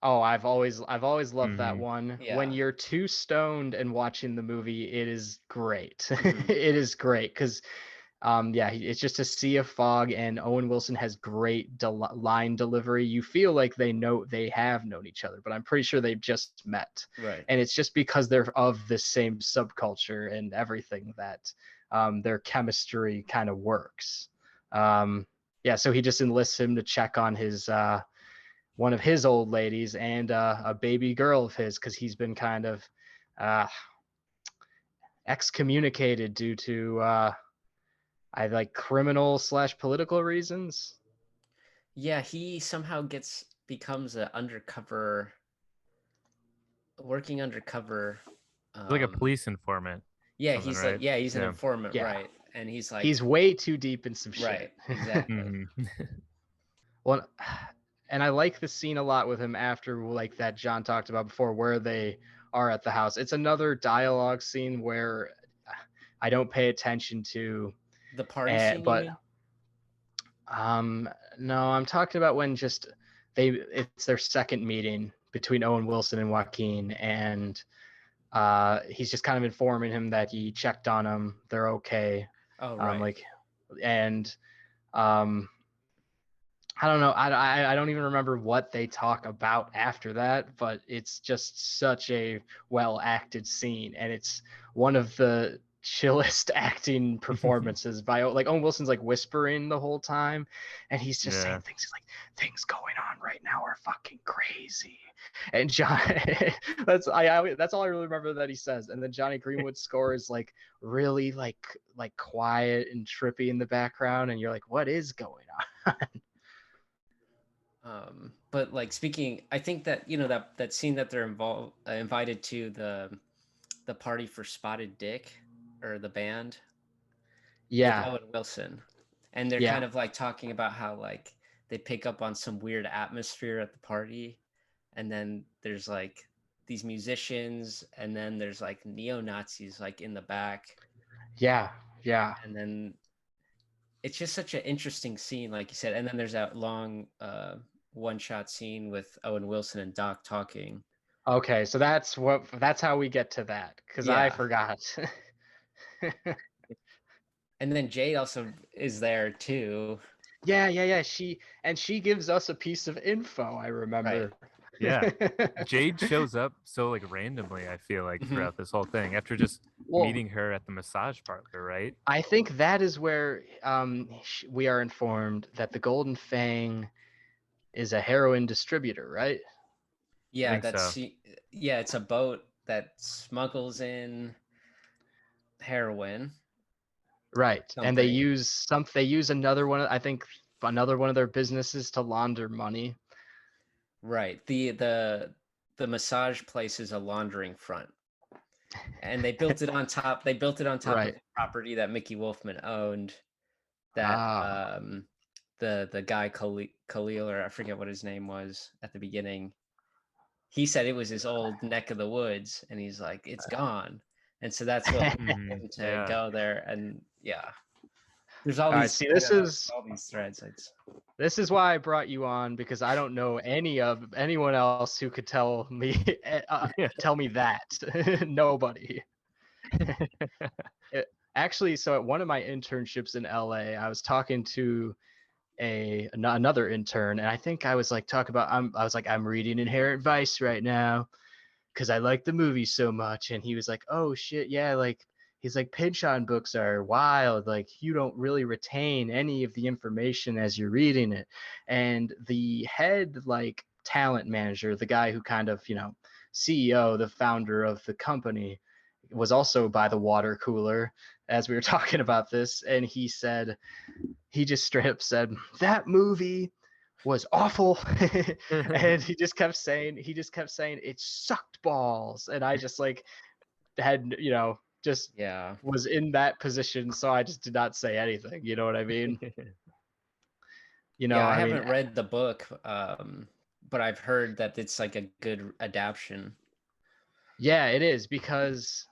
Oh, I've always loved that Mhm. one. When Yeah. you're too stoned and watching the movie, it is great. Hmm. It is great because yeah, it's just a sea of fog, and Owen Wilson has great line delivery. You feel like they have known each other, but I'm pretty sure they've just met, Right. and it's just because they're of the same subculture and everything that their chemistry kind of works. Yeah, so he just enlists him to check on his one of his old ladies and a baby girl of his because he's been kind of uh, excommunicated due to I like criminal/political reasons. Yeah, he somehow becomes a undercover, working undercover. Like a Um, police informant, yeah, something, he's like, right? yeah, he's an Yeah. informant, Yeah, right? And he's like, he's way too deep in some shit. right, exactly. Mhm. Well, and I like the scene a lot with him after like that John talked about before, where they are at the house. It's another dialogue scene where I don't pay attention to, The party scene, you but mean? no, I'm talking about when just it's their second meeting between Owen Wilson and Joaquin, and he's just kind of informing him that he checked on him, they're okay. Oh, right. Like, and um, I don't know, I don't even remember what they talk about after that, but it's just such a well acted scene, and it's one of the chillest acting performances by like Owen Wilson's like whispering the whole time, and he's just saying Yeah. things. He's like, things going on right now are fucking crazy, and John that's all I really remember that he says. And then Johnny Greenwood's score is like really like quiet and trippy in the background, and you're like, what is going on? But like speaking, I think that that scene that they're invited to the Party for Spotted Dick, or the band with Yeah, Owen Wilson, and they're yeah, kind of like talking about how like they pick up on some weird atmosphere at the party, and then there's like these musicians, and then there's like neo-Nazis like in the back, yeah, yeah. and then it's just such an interesting scene, like you said. And then there's that long one-shot scene with Owen Wilson and Doc talking. Okay, so that's how we get to that, because I Yeah. forgot. And then Jade also is there too. Yeah. She gives us a piece of info, I Right. remember. Yeah. Jade shows up so like randomly, I feel like, Mhm. throughout this whole thing after just Well, meeting her at the massage parlor, right? I think that is where we are informed that the Golden Fang is a heroin distributor, right? I Yeah, think so. yeah, it's a boat that smuggles in heroin, Right. And something. they use another one, I think another one of their businesses to launder money. Right. The massage place is a laundering front. And they built it on top. They built it on top of Right. property that Mickey Wolfman owned. That Ah, the guy Khalil, or I forget what his name was at the beginning. He said it was his old neck of the woods, and he's like, it's gone. And so that's what led him to Yeah. go there. And yeah, there's all all right. these, See, I don't know, all these threads. this is why I brought you on, because I don't know anyone else who could tell me tell me that. Nobody. Actually, so at one of my internships in LA, I was talking to another intern, and I think I was like talking about I was like, I'm reading Inherent Vice right now because I like the movie so much. And he was like, oh shit, yeah, like he's like, Pinchon books are wild, like you don't really retain any of the information as you're reading it. And the head like talent manager, the guy who kind of, CEO, the founder of the company, was also by the water cooler as we were talking about this. And he just straight up said, that movie was awful. And he just kept saying it sucked balls. And I just like had, just Yeah. was in that position, so I just did not say anything. You know what I mean? Yeah, I I mean, haven't read the book, but I've heard that it's like a good adaptation. yeah, it is, because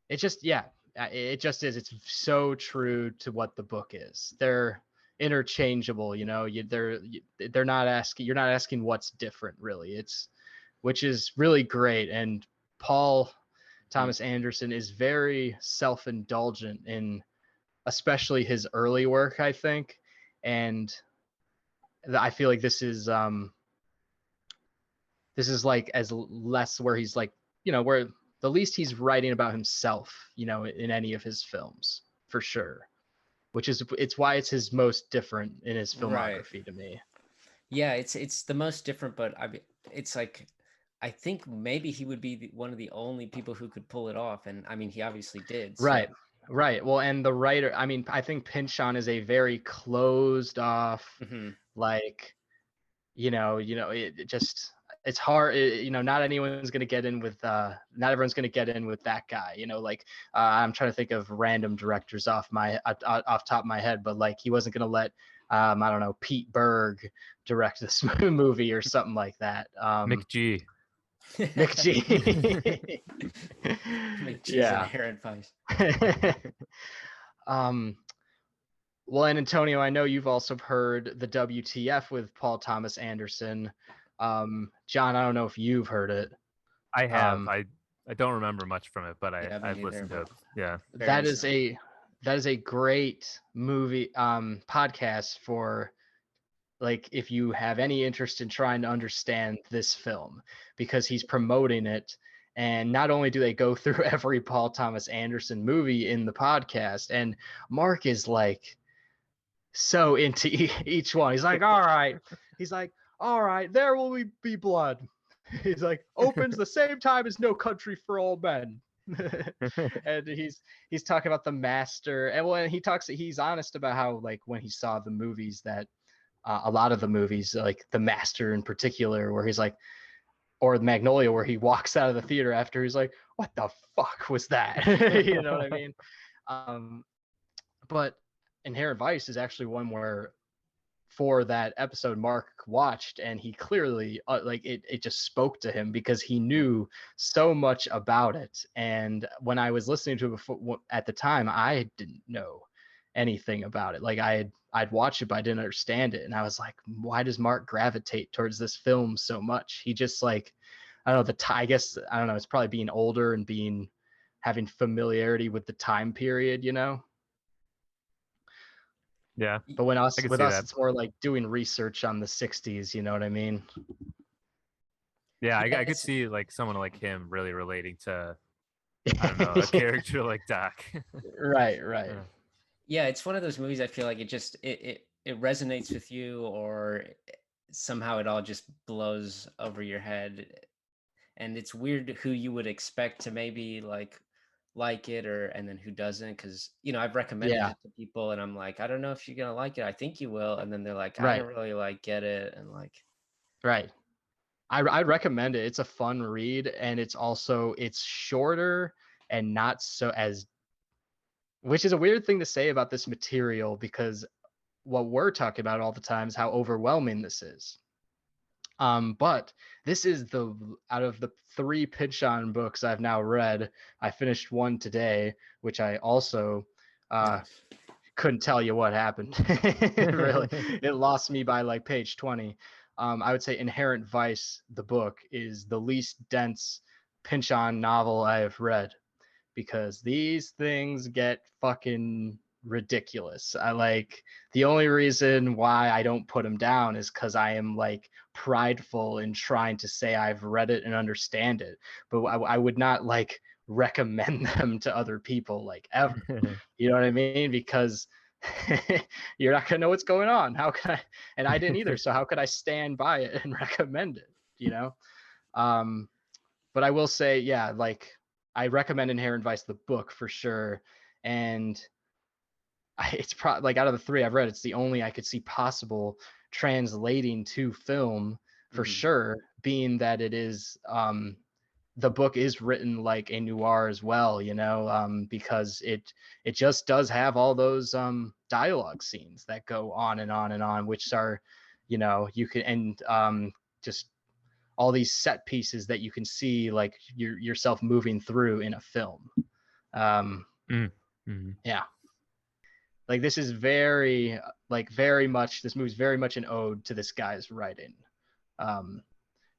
it just it just is. It's so true to what the book is. They're interchangeable. They're not asking. You're not asking what's different, really. It's which is really great. And Paul Thomas Anderson is very self-indulgent in especially his early work, I think. And I feel like this is like as less where he's like, where the least he's writing about himself, in any of his films, for sure. It's why it's his most different in his Right. filmography to me. Yeah, it's the most different, but it's like, I think maybe he would be one of the only people who could pull it off, and I mean, he obviously did. So. Right. Well, and the writer, I mean, I think Pynchon is a very closed off, Mhm. like, it just, it's hard. Not anyone's gonna get in with, not everyone's gonna get in with that guy. Like, I'm trying to think of random directors off top of my head, but like he wasn't gonna let, I don't know, Pete Berg direct this movie or something like that. McG. McG. McG's Yeah. Inherent Vice. Well, and Antonio, I know you've also heard the WTF with Paul Thomas Anderson. John, I don't know if you've heard it. I have. I don't remember much from it, but Yeah, me I've neither, listened to it. but Yeah. That is a great movie podcast for, like, if you have any interest in trying to understand this film, because he's promoting it. And not only do they go through every Paul Thomas Anderson movie in the podcast, and Mark is like so into each one. He's like, all right. He's like, all right, there will be blood. He's like, opens the same time as No Country for Old Men. And he's talking about The Master. And when he's honest about how, like, when he saw the movies, that a lot of the movies, like The Master in particular, where he's like, or Magnolia, where he walks out of the theater after he's like, what the fuck was that? You know what I mean? But Inherent Vice is actually one where for that episode Mark watched, and he clearly like it just spoke to him because he knew so much about it. And when I was listening to it before, at the time, I didn't know anything about it. Like I'd watched it, but I didn't understand it. And I was like, why does Mark gravitate towards this film so much? He just like, I don't know, I guess, I don't know, it's probably being older and having familiarity with the time period, you know? Yeah. But with us, that. it's more like doing research on the 60s, you know what I mean? Yeah, I could see like someone like him really relating to, I don't know, a character like Doc. Right. Yeah, it's one of those movies I feel like it resonates with you, or somehow it all just blows over your head. And it's weird who you would expect to maybe like it, and then who doesn't, because I've recommended it to people and I'm like, I don't know if you're gonna like it, I think you will, and then they're like, I don't really get it, and like, right. I'd recommend it. It's a fun read, and it's shorter and not so as, which is a weird thing to say about this material, because what we're talking about all the time is how overwhelming this is. But this is out of the 3 Pynchon books I've now read, I finished one today, which I also couldn't tell you what happened. Really, it lost me by like page 20. I would say Inherent Vice, the book, is the least dense Pynchon novel I have read, because these things get fucking ridiculous. The only reason why I don't put them down is because I am like prideful in trying to say I've read it and understand it, but I would not like recommend them to other people like ever. You know what I mean? Because you're not gonna know what's going on. How can I? And I didn't either. So how could I stand by it and recommend it? You know. But I will say, yeah, like I recommend Inherent Vice, the book, for sure. And it's probably like out of the 3 I've read, it's the only I could see possible translating to film for sure, being that it is the book is written like a noir as well, because it just does have all those dialogue scenes that go on and on and on, which are, you can, and just all these set pieces that you can see like yourself moving through in a film. Yeah. Like this is very much, this movie's very much an ode to this guy's writing.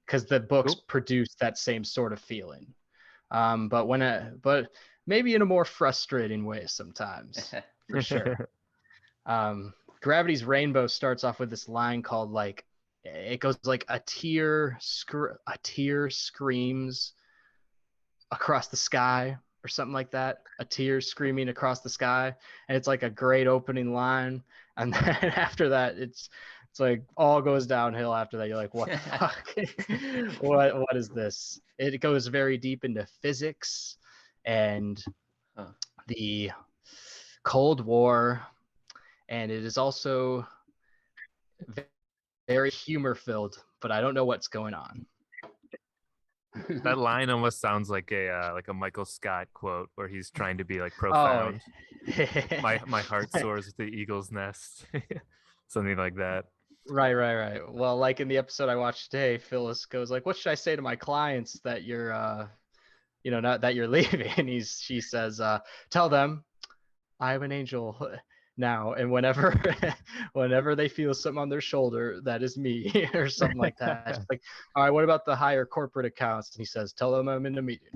Because the books produce that same sort of feeling. But maybe in a more frustrating way sometimes, for sure. Gravity's Rainbow starts off with this line called like, it goes like a tear screams across the sky, or something like that. A tear screaming across the sky, and it's like a great opening line. And then after that, it's like all goes downhill after that. You're like, what the fuck? what is this? It goes very deep into physics and the Cold War, and it is also very humor filled, but I don't know what's going on. That line almost sounds like a Michael Scott quote where he's trying to be like profound. Oh. my heart soars with the eagle's nest. Something like that. Right. Well, like in the episode I watched today, Phyllis goes like, what should I say to my clients that you're not that you're leaving? And she says, tell them I am an angel now, and whenever they feel something on their shoulder, that is me, or something like that. She's like, all right, what about the higher corporate accounts? And he says, tell them I'm in a meeting.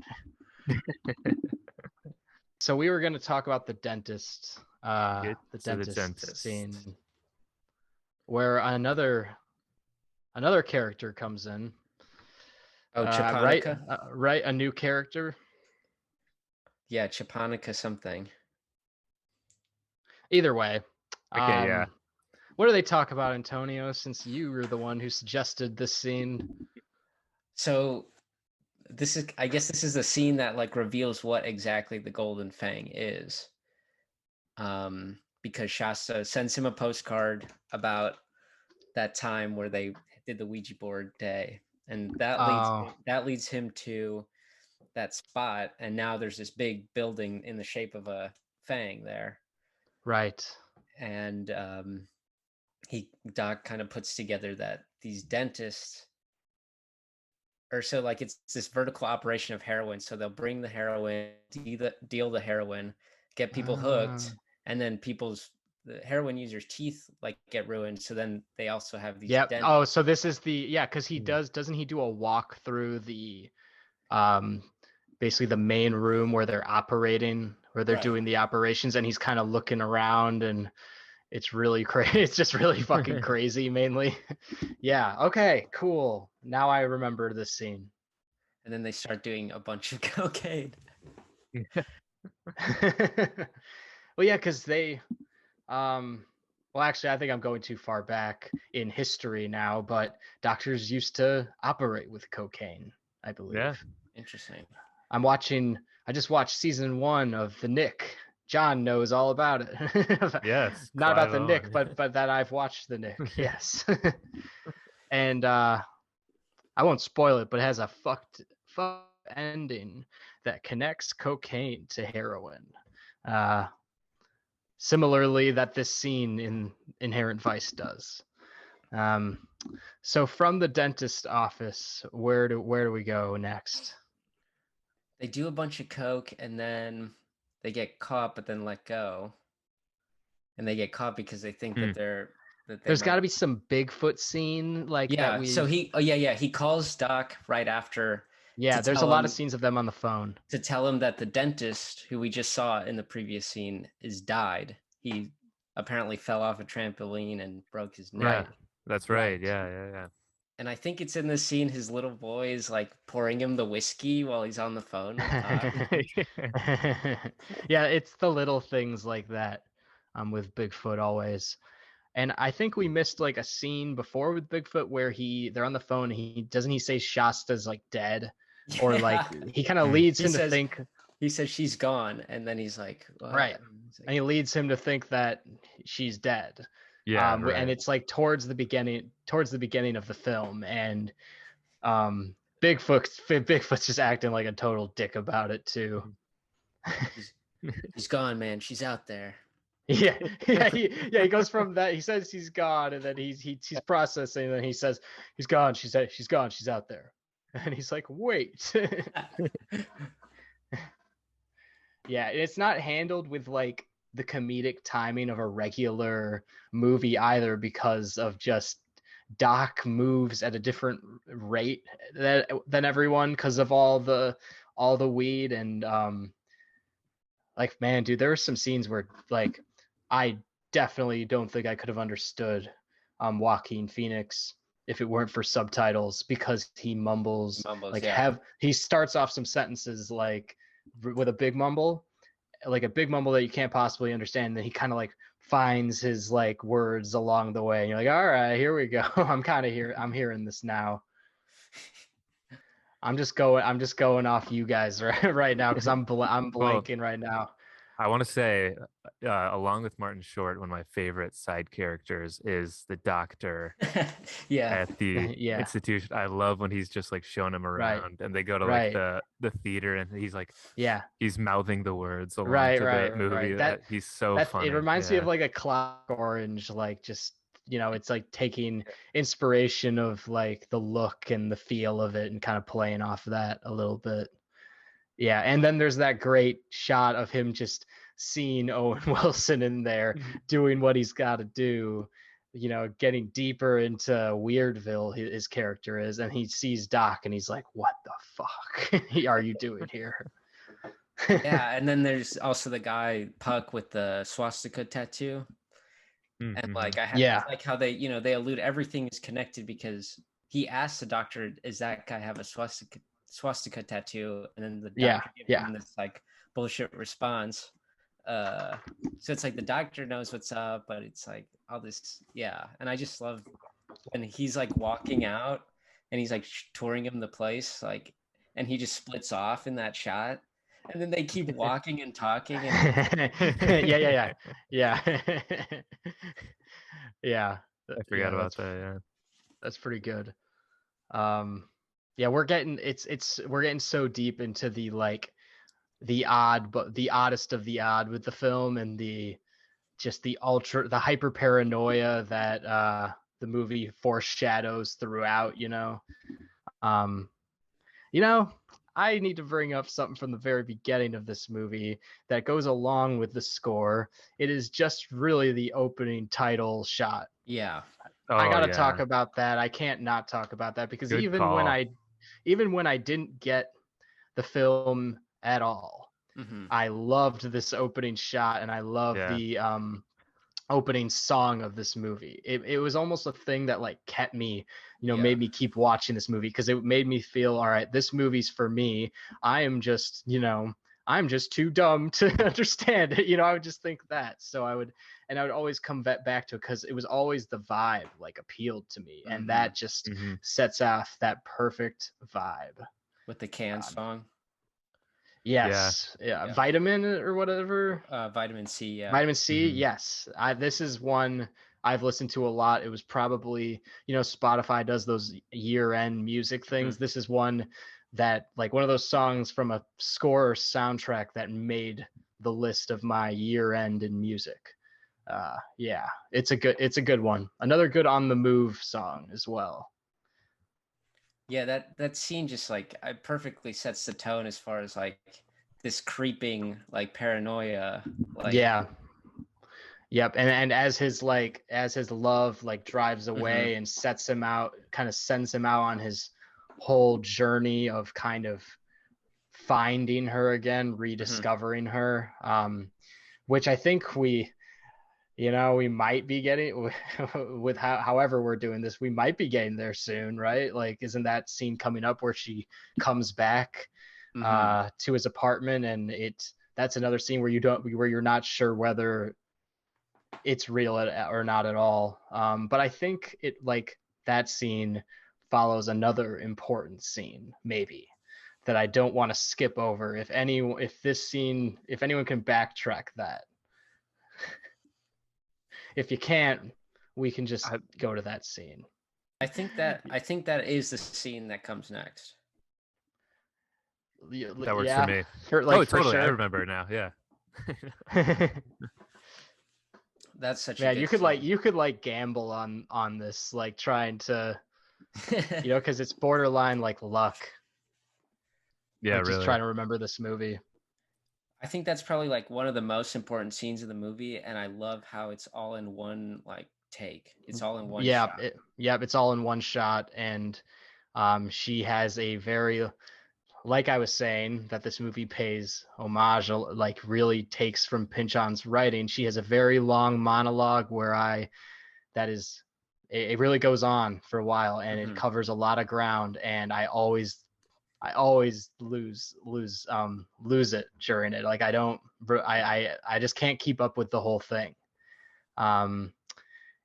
So we were going to talk about the dentist, the dentist scene, where another character comes in. Japonica? Right, a new character. Yeah, Japonica something. Either way. Okay, yeah. What do they talk about, Antonio, since you were the one who suggested this scene? So I guess this is the scene that like reveals what exactly the Golden Fang is. Because Shasta sends him a postcard about that time where they did the Ouija board day. and Oh, that leads him to that spot, and now there's this big building in the shape of a fang there, right. and Doc kind of puts together that these dentists, or so like it's this vertical operation of heroin. So they'll bring the heroin, deal the heroin, get people Uh, hooked, and then the heroin users' teeth like get ruined. So then they also have these yep. dent. Oh, so this is because he Mm. doesn't he do a walk through the um basically the main room where they're operating, where they're Right. doing the operations, and he's kind of looking around, and it's really crazy. It's just really fucking crazy, mainly. Yeah. Okay. Cool. Now I remember this scene. And then they start doing a bunch of cocaine. Well, yeah, because they, well, actually, I think I'm going too far back in history now, but doctors used to operate with cocaine, I believe. Yeah. Interesting. I just watched season 1 of The Nick. John knows all about it. Yes. Not about Clive The Nick, Owen. but that I've watched The Nick. Yes. And I won't spoil it, but it has a fucked ending that connects cocaine to heroin. Uh, Similarly, that this scene in Inherent Vice does. So from the dentist office, where do we go next? They do a bunch of coke, and then they get caught, but then let go. And they get caught because they think that they There's got might. to be some Bigfoot scene like that. So he calls Doc right after to Yeah, there's a tell lot of him scenes of them on the phone. that the dentist who we just saw in the previous scene is died. He apparently fell off a trampoline and broke his neck. Yeah, that's right. Yeah. And I think it's in this scene his little boy is like pouring him the whiskey while he's on the phone with Doc. Yeah, it's the little things like that with Bigfoot always. And I think we missed like a scene before with Bigfoot where they're on the phone, he say Shasta's like dead, or like he kind of leads him to think. He says she's gone, and then he's like, what? Right. Like, And he leads him to think that she's dead. Yeah, right. And it's like towards the beginning of the film, and Bigfoot's just acting like a total dick about it too. She's gone, man. She's out there. Yeah, he goes from that. He says he's gone, and then he's processing, and then he says he's gone. She's gone. She's out there, and he's like, wait. Yeah, it's not handled with like the comedic timing of a regular movie either, because of just Doc moves at a different rate than everyone because of all the weed, and like, man, dude, there are some scenes where like I definitely don't think I could have understood Joaquin Phoenix if it weren't for subtitles, because he mumbles like yeah. he starts off some sentences like with a big mumble, like a big mumble that you can't possibly understand, and then he kind of like finds his like words along the way, and you're like, all right, here we go. I'm hearing this now. I'm just going off you guys right now, because I'm blanking right now. I want to say, along with Martin Short, one of my favorite side characters is the doctor at the institution. I love when he's just like showing him around, and they go to like the theater, and he's like, he's mouthing the words along to the movie. That he's so funny. It reminds me of like a Clock Orange, like just, it's like taking inspiration of like the look and the feel of it and kind of playing off of that a little bit. Yeah, and then there's that great shot of him just seeing Owen Wilson in there doing what he's got to do, getting deeper into Weirdville, his character is, and he sees Doc and he's like, what the fuck are you doing here? Yeah, and then there's also the guy Puck with the swastika tattoo. And like I like how they they allude everything is connected, because he asked the doctor, does that guy have a swastika tattoo? And then the doctor gives him this like bullshit response. So it's like the doctor knows what's up, but it's like all this, and I just love when he's like walking out and he's like touring him the place, like, and he just splits off in that shot, and then they keep walking and talking, and yeah. I forgot about that. Yeah, that's pretty good. Yeah, we're getting we're getting so deep into the like the odd, but the oddest of the odd with the film, and the hyper paranoia that the movie foreshadows throughout, um you know I need to bring up something from the very beginning of this movie that goes along with the score. It is just really the opening title shot. Yeah. I Oh gotta yeah, talk about that. I can't not talk about that, because good call. even when I didn't get the film at all, Mm-hmm. I loved this opening shot, and I love Yeah, the opening song of this movie. It was almost a thing that like kept me, Yeah. made me keep watching this movie, because it made me feel, all right, this movie's for me. I'm just too dumb to understand it. I would just think that. So I would always come back to it, because it was always the vibe like appealed to me, and Mm-hmm. that just hmm sets off that perfect vibe. With the Can Um, song. yeah. yes, yeah, Yeah. Vitamin or whatever. Vitamin C. Yeah. Vitamin C, hmm yes. This is one I've listened to a lot. It was probably, Spotify does those year-end music things. Mm-hmm. This is one that, like, one of those songs from a score or soundtrack that made the list of my year-end in music. Yeah, it's a good one. Another good on the move song as well. Yeah, that scene just like it perfectly sets the tone as far as like this creeping like paranoia. Like, Yeah. Yep, and as his love like drives mm-hmm. away and sets him out, kind of sends him out on his whole journey of kind of finding her again, Mm-hmm. rediscovering her, which I think we might be getting with however we're doing this, we might be getting there soon, right? Like, isn't that scene coming up where she comes back Mm-hmm. to his apartment, and that's another scene where you're not sure whether it's real or not at all. But I think that scene follows another important scene, maybe, that I don't want to skip over. If anyone can backtrack that. If you can't, we can just I, go to that scene. I think that is the scene that comes next. that works for Yeah, me. for Oh, totally. I sure. remember it now. Yeah. That's such a Man, good scene. you could like gamble on this, like trying to, because it's borderline like luck, Yeah, like just really. trying to remember this movie. I think that's probably like one of the most important scenes of the movie, and I love how it's all in one like take. It's all in one Yeah, shot. it's all in one shot, and she has a very, like I was saying, that this movie pays homage, like really takes from Pynchon's writing. She has a very long monologue that is, it really goes on for a while, and it Mm-hmm. covers a lot of ground, and I always lose it during it. Like, I just can't keep up with the whole thing. Um,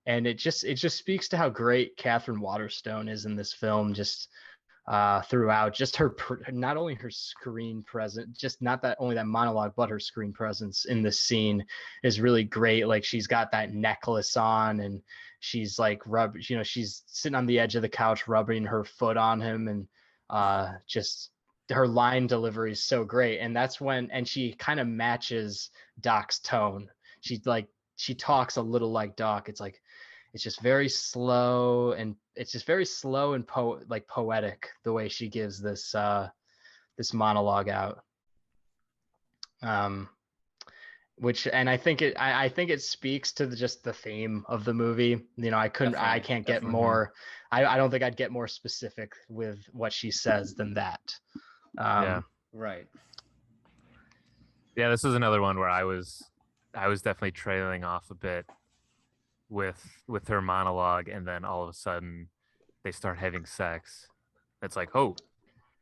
and it just speaks to how great Catherine Waterstone is in this film, just throughout. Just not only her screen presence, just not that only that monologue, but her screen presence in this scene is really great. Like, she's got that necklace on, and she's like she's sitting on the edge of the couch rubbing her foot on him, and just her line delivery is so great. And she kind of matches Doc's tone. She talks a little like Doc. It's just very slow, and poetic, the way she gives this monologue out. Um, and I think it speaks to just the theme of the movie. I Definitely, can't get definitely. more. I don't think I'd get more specific with what she says than that. Yeah. Right. Yeah, this was another one where I was definitely trailing off a bit with her monologue, and then all of a sudden they start having sex. It's like, oh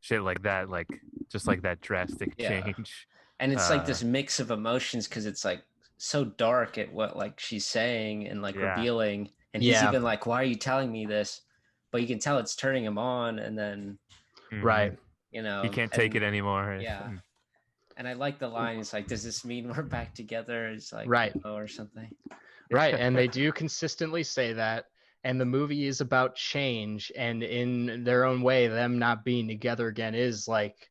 shit, like that, like just like that drastic Yeah. change. And it's like Uh this mix of emotions because it's like so dark at what like she's saying and like yeah. revealing, and he's Yeah, even like, why are you telling me this? But you can tell it's turning him on, and then hmm right. He can't take and it anymore. yeah. And I like the line. It's like, does this mean we're back together? It's like, Right. no, or something. Right, and they do consistently say that, and the movie is about change, and in their own way, them not being together again is like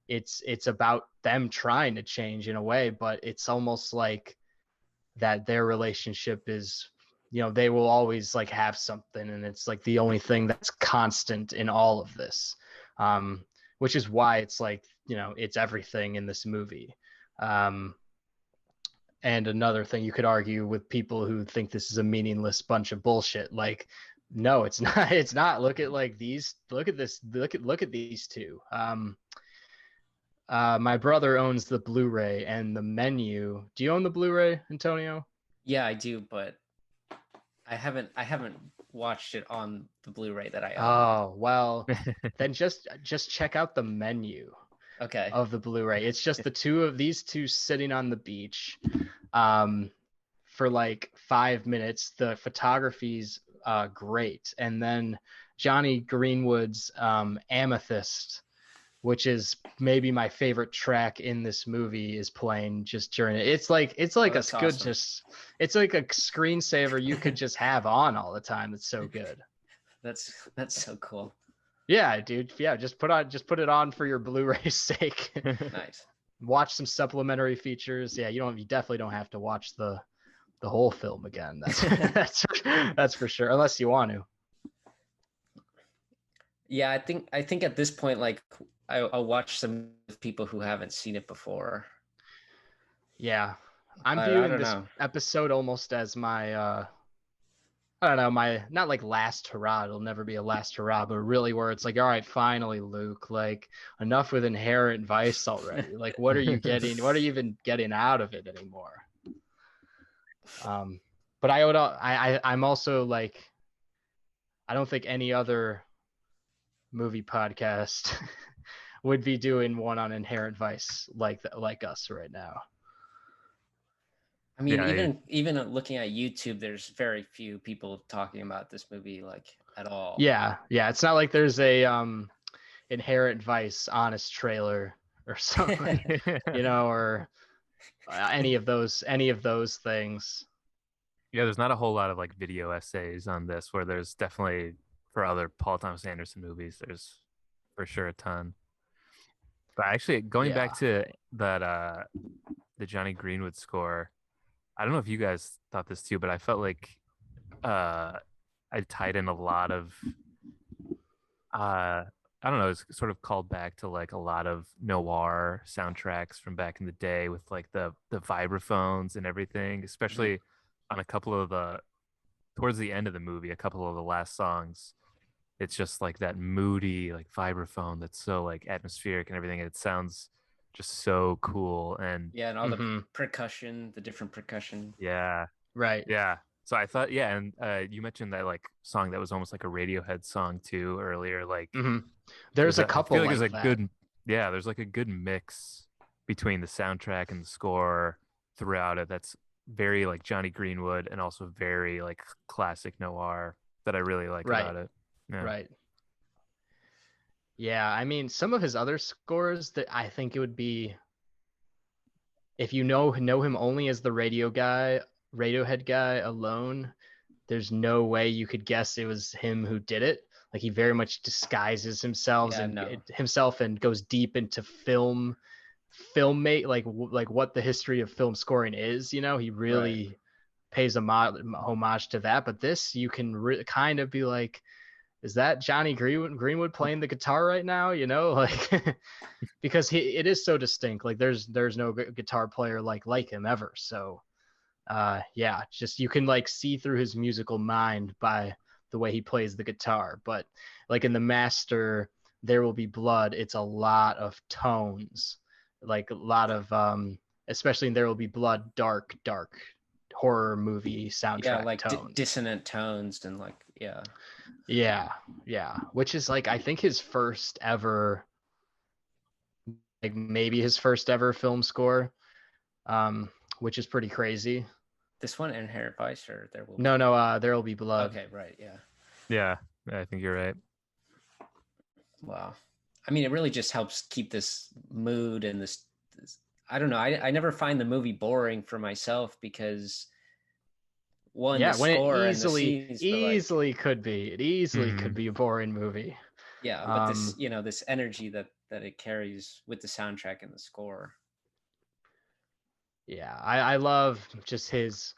it's about them trying to change in a way, but it's almost like that their relationship is, they will always like have something, and it's like the only thing that's constant in all of this, which is why it's like, it's everything in this movie. And another thing you could argue with people who think this is a meaningless bunch of bullshit, like, no, it's not. It's not. Look at like these. Look at this. Look at these two. My brother owns the Blu-ray and the menu. Do you own the Blu-ray, Antonio? Yeah, I do, but I haven't watched it on the Blu-ray that I own. Oh, well, then just check out the menu Okay. of the Blu-ray. It's just these two sitting on the beach for like 5 minutes. The photography's great. And then Johnny Greenwood's Amethyst, which is maybe my favorite track in this movie, is playing just during it. It's like it's like a good awesome. it's like a screensaver you could just have on all the time. It's so good. That's so cool. Yeah, dude. Yeah, just put it on for your Blu-ray's sake. Nice. Watch some supplementary features. Yeah, you definitely don't have to watch the whole film again. That's for sure, unless you want to. Yeah, I think at this point, like, I'll watch some with people who haven't seen it before. Yeah, I'm I viewing don't this know. episode almost as my I don't know, my not like last hurrah. It'll never be a last hurrah, but really where it's like, all right, finally, Luke, like enough with Inherent Vice already. Like, what are you getting? What are you even getting out of it anymore? But I'm also like, I don't think any other movie podcast would be doing one on Inherent Vice like us right now. I mean, Yeah, even looking at YouTube, there's very few people talking about this movie like at all. Yeah, it's not like there's a Inherent Vice honest trailer or something, or any of those things. Yeah, there's not a whole lot of like video essays on this, where there's definitely for other Paul Thomas Anderson movies, there's for sure a ton. But actually, going back to that the Johnny Greenwood score, I don't know if you guys thought this too, but I felt like I tied in a lot of I don't know, it's sort of called back to like a lot of noir soundtracks from back in the day with like the vibraphones and everything, especially on a couple of the towards the end of the movie, a couple of the last songs. It's just like that moody like vibraphone that's so like atmospheric and everything. It sounds just so cool. And Yeah, and all the percussion, the different percussion. yeah, right. yeah. So I thought, yeah, and you mentioned that like song that was almost like a Radiohead song too earlier. Like, there's a couple. I feel like like there's a that. good, yeah, there's like a good mix between the soundtrack and the score throughout it. That's very like Johnny Greenwood and also very like classic noir that I really like about it. Yeah. Right. Yeah, I mean, some of his other scores that I think it would be, if you know him only as the Radiohead guy alone, there's no way you could guess it was him who did it. Like, he very much disguises himself and goes deep into filmmate, like what the history of film scoring is. He really pays a homage to that. But this, you can kind of be like, is that Johnny Greenwood playing the guitar right now? Like, because it is so distinct. Like, there's no guitar player like him ever. So, yeah, just you can like see through his musical mind by the way he plays the guitar. But like in the master, There Will Be Blood, it's a lot of tones, like a lot of especially in There Will Be Blood, dark horror movie soundtrack. Yeah, like tones. Dissonant tones and like yeah, which is like, I think his first ever, like maybe his first ever film score, which is pretty crazy. This one, Inherent Vice, or There Will Be No, There Will Be Blood. Okay, right, yeah, I think you're right. Wow. I mean, it really just helps keep this mood and this I don't know, I never find the movie boring for myself, because one, the Yeah, when it score and the scenes, but like, easily could be. It easily Mhm. could be a boring movie. yeah, but this, this energy that it carries with the soundtrack and the score. Yeah, I love just his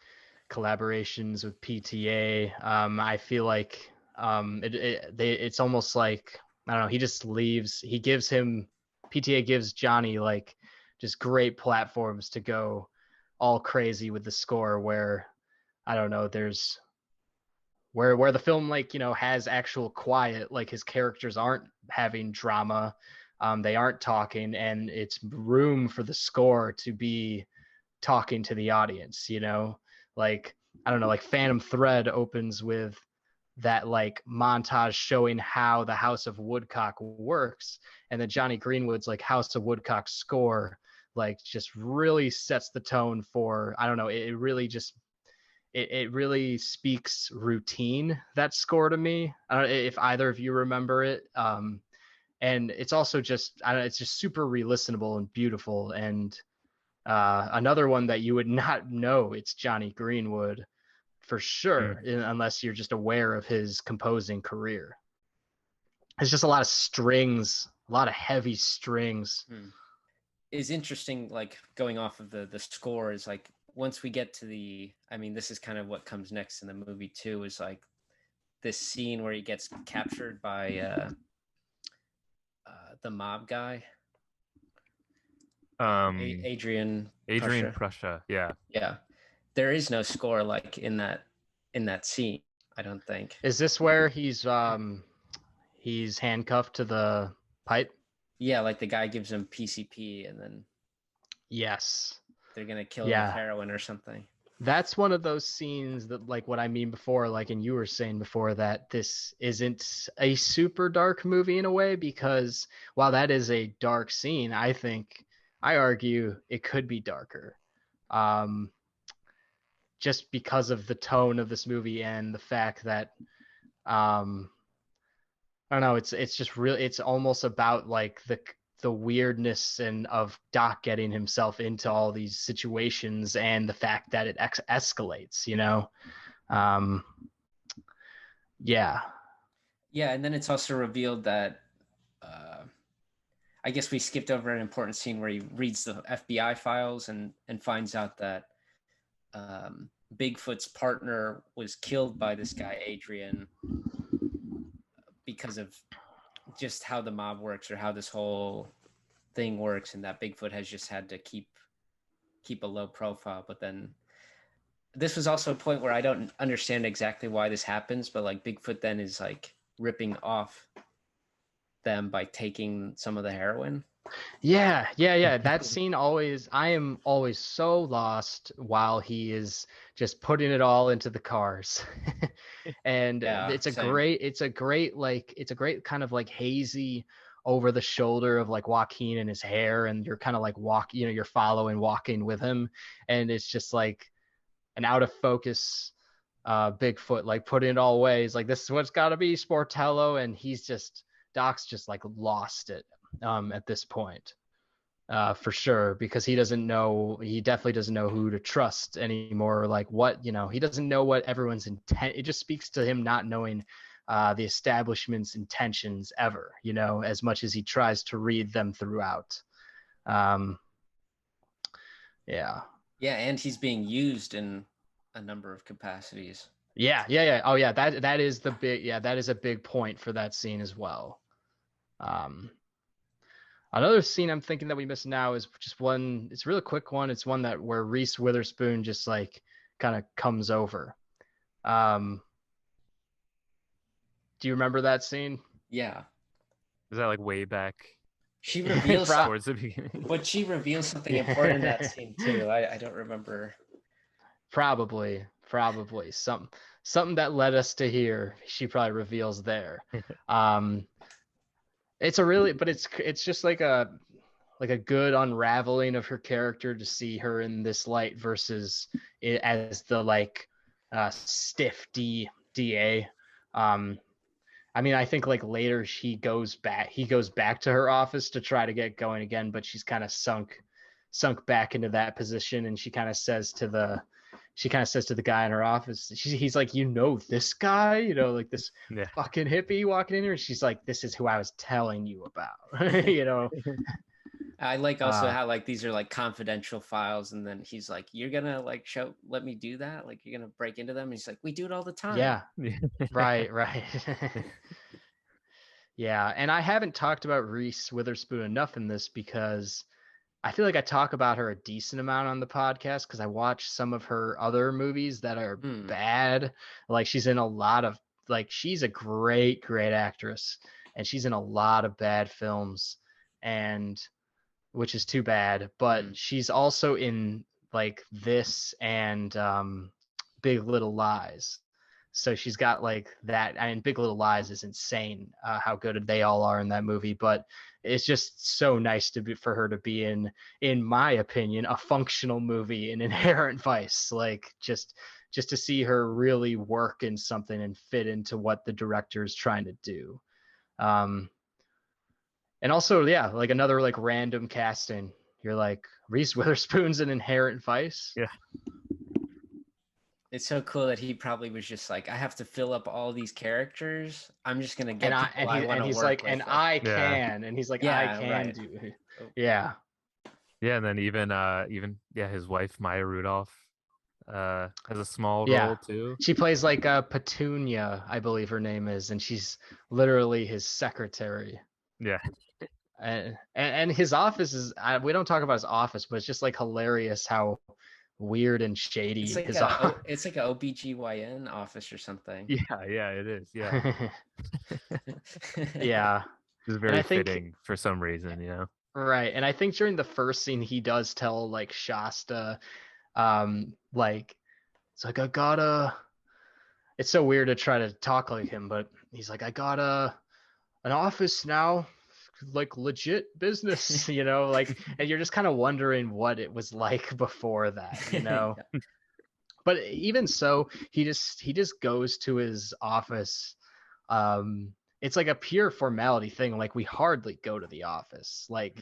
collaborations with PTA. I feel like it's almost like, I don't know, he just leaves. PTA gives Johnny like just great platforms to go all crazy with the score. Where I don't know, there's where the film like has actual quiet, like his characters aren't having drama, they aren't talking, and it's room for the score to be talking to the audience, like I don't know, like Phantom Thread opens with that like montage showing how the House of Woodcock works, and then Johnny Greenwood's like House of Woodcock score like just really sets the tone for, I don't know, it really just it really speaks routine, that score, to me. I don't know if either of you remember it. And it's also just, I don't know, it's just super re-listenable and beautiful. And another one that you would not know it's Johnny Greenwood for sure, unless you're just aware of his composing career. It's just a lot of strings, a lot of heavy strings. Is interesting, like going off of the score, is like once we get to this is kind of what comes next in the movie too, is like this scene where he gets captured by the mob guy, Adrian Prussia. Yeah, there is no score like in that scene, I don't think. Is this where he's handcuffed to the pipe? Yeah, like the guy gives him PCP and then yes, they're gonna kill him with heroin or something. That's one of those scenes that, like what I mean before, like, and you were saying before, that this isn't a super dark movie in a way, because while that is a dark scene, I argue it could be darker. Just because of the tone of this movie and the fact that, I don't know, it's just really, it's almost about like the weirdness and of Doc getting himself into all these situations and the fact that it escalates, yeah, and then it's also revealed that I guess we skipped over an important scene where he reads the FBI files and finds out that Bigfoot's partner was killed by this guy Adrian because of just how the mob works, or how this whole thing works, and that Bigfoot has just had to keep a low profile. But then this was also a point where I don't understand exactly why this happens, but like Bigfoot then is like ripping off them by taking some of the heroin. Yeah. That scene I am always so lost while he is just putting it all into the cars. And it's a great kind of like hazy over the shoulder of like Joaquin and his hair, and you're kind of like you're walking with him, and it's just like an out of focus Bigfoot like putting it all away. He's like, this is what it's got to be, Sportello, and Doc's just like lost it at this point, for sure, because he definitely doesn't know who to trust anymore, like what, he doesn't know what everyone's intent. It just speaks to him not knowing the establishment's intentions ever, as much as he tries to read them throughout. And he's being used in a number of capacities. Yeah. Oh yeah, that is a big point for that scene as well. Another scene I'm thinking that we missed now is just one. It's a really quick one. It's one where Reese Witherspoon just like kind of comes over. Do you remember that scene? Yeah. Is that like way back? She reveals towards the beginning. But she reveals something important in that scene too. I don't remember. Probably something that led us to here. She probably reveals there. It's just like a good unraveling of her character to see her in this light versus it as the like stiff DA. I think like later he goes back to her office to try to get going again, but she's kind of sunk back into that position, and she kind of says to she kind of says to the guy in her office, he's like, you know, this guy, you know, like this Yeah. fucking hippie walking in here. She's like, this is who I was telling you about, you know. I like also how like these are like confidential files, and then he's like, "You're gonna like let me do that? Like you're gonna break into them?" And he's like, "We do it all the time." Yeah, right. Yeah, and I haven't talked about Reese Witherspoon enough in this because I feel like I talk about her a decent amount on the podcast because I watch some of her other movies that are bad. Like she's in a lot of she's a great actress, and she's in a lot of bad films, and which is too bad. But she's also in like this and Big Little Lies. So she's got like that. I mean, Big Little Lies is insane how good they all are in that movie. But it's just so nice for her to be in my opinion, a functional movie, an Inherent Vice. Like just to see her really work in something and fit into what the director is trying to do. And also, yeah, like another like random casting. You're like, Reese Witherspoon's an Inherent Vice. Yeah. It's so cool that he probably was just like, I have to fill up all these characters. I'm just gonna get and he's like, and I can, and he's like, I can do it. Yeah. Yeah, and then even his wife Maya Rudolph has a small role too. She plays like Petunia, I believe her name is, and she's literally his secretary. Yeah. And his office is we don't talk about his office, but it's just like hilarious how weird and shady it's like his it's like an OBGYN office or something. Yeah, it is. Yeah. Yeah. It's very fitting for some reason, you know. Right. And I think during the first scene he does tell like Shasta like it's like it's so weird to try to talk like him, but he's like, I got an office now, like legit business, you know, like, and you're just kind of wondering what it was like before that, you know. But even so, he just goes to his office. It's like a pure formality thing. Like we hardly go to the office. Like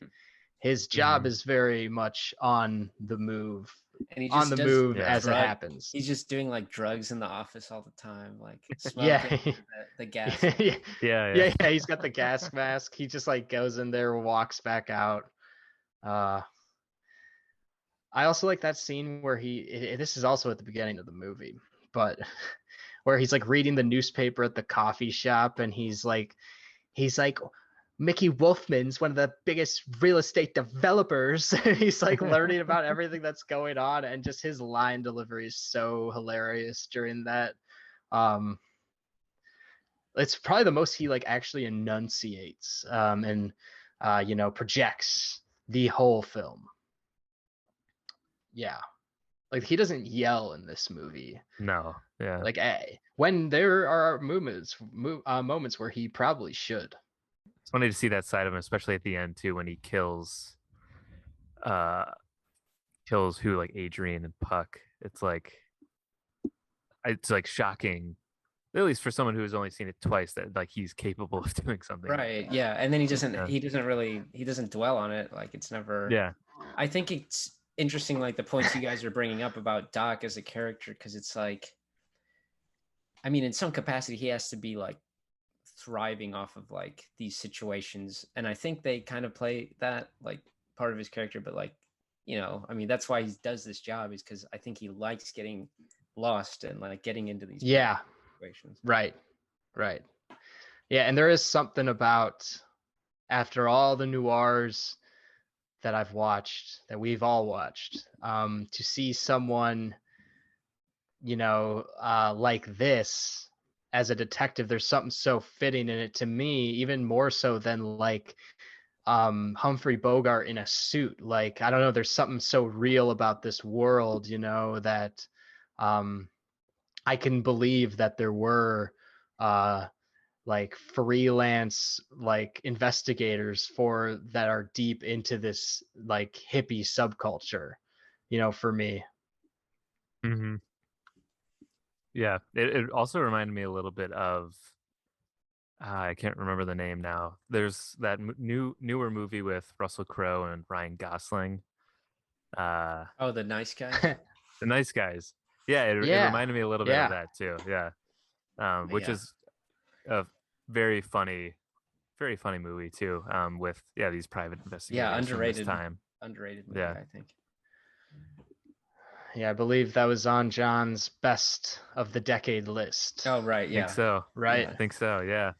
his job is very much on the move. And he just as it happens. He's just doing like drugs in the office all the time, like smoking the gas. Yeah. He's got the gas mask. He just like goes in there, walks back out. I also like that scene where this is also at the beginning of the movie, but where he's like reading the newspaper at the coffee shop, and he's like, Mickey Wolfman's one of the biggest real estate developers. He's like learning about everything that's going on, and just his line delivery is so hilarious during that. It's probably the most he like actually enunciates and projects the whole film. Yeah. Like he doesn't yell in this movie. No. Yeah. Like when there are moments where he probably should. It's funny to see that side of him, especially at the end too, when he kills who, like Adrian and Puck. It's like shocking, at least for someone who has only seen it twice, that like he's capable of doing something. Right. Like yeah. And then he doesn't dwell on it. Like it's never. Yeah. I think it's interesting, like the points you guys are bringing up about Doc as a character, because it's like, I mean, in some capacity, he has to be like thriving off of like these situations, and I think they kind of play that like part of his character. But like, you know, I mean, that's why he does this job, is because I think he likes getting lost and like getting into these situations. Right. Yeah, and there is something about, after all the noirs that I've watched, that we've all watched, to see someone, you know, like this as a detective, there's something so fitting in it to me, even more so than like Humphrey Bogart in a suit. Like, I don't know, there's something so real about this world, you know, that I can believe that there were like freelance like investigators that are deep into this like hippie subculture, you know, for me. Mm-hmm. Yeah, it also reminded me a little bit of I can't remember the name now. There's that newer movie with Russell Crowe and Ryan Gosling. The Nice Guys. The Nice Guys. Yeah, it Yeah. reminded me a little bit Yeah. of that too. Yeah. Which Yeah. is a very funny movie too. With these private Yeah, investigators from this time. underrated movie, Yeah. I think. Yeah, I believe that was on John's best of the decade list. Oh, right, I think yeah. so. Right. I think so. Yeah.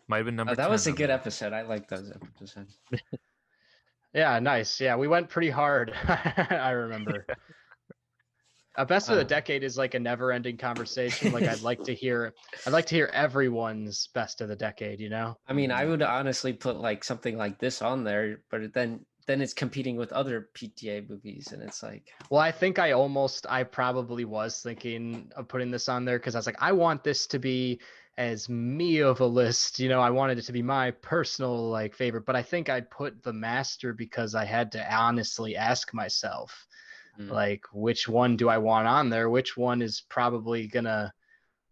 Might have been number Oh, that 10 was a on good there. episode. I like those episodes. Yeah, nice. Yeah, we went pretty hard. I remember. Best of the decade is like a never-ending conversation. Like I'd like to hear everyone's best of the decade, you know? I mean, I would honestly put like something like this on there, but then it's competing with other PTA movies, and it's like, well, I think I probably was thinking of putting this on there because I was like, I want this to be as me of a list, you know, I wanted it to be my personal like favorite, but I think I'd put The Master because I had to honestly ask myself, like, which one do I want on there? Which one is probably gonna,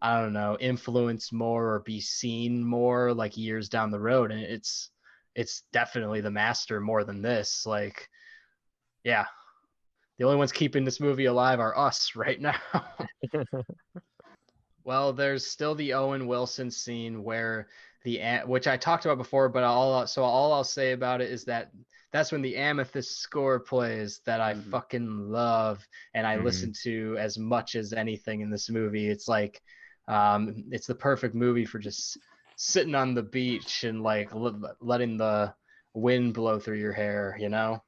I don't know, influence more or be seen more like years down the road? And it's definitely The Master more than this. Like, yeah. The only ones keeping this movie alive are us right now. Well, there's still the Owen Wilson scene where which I talked about before, but all I'll say about it is that that's when the Amethyst score plays that I fucking love and I listen to as much as anything in this movie. It's like it's the perfect movie for just sitting on the beach and like letting the wind blow through your hair, you know?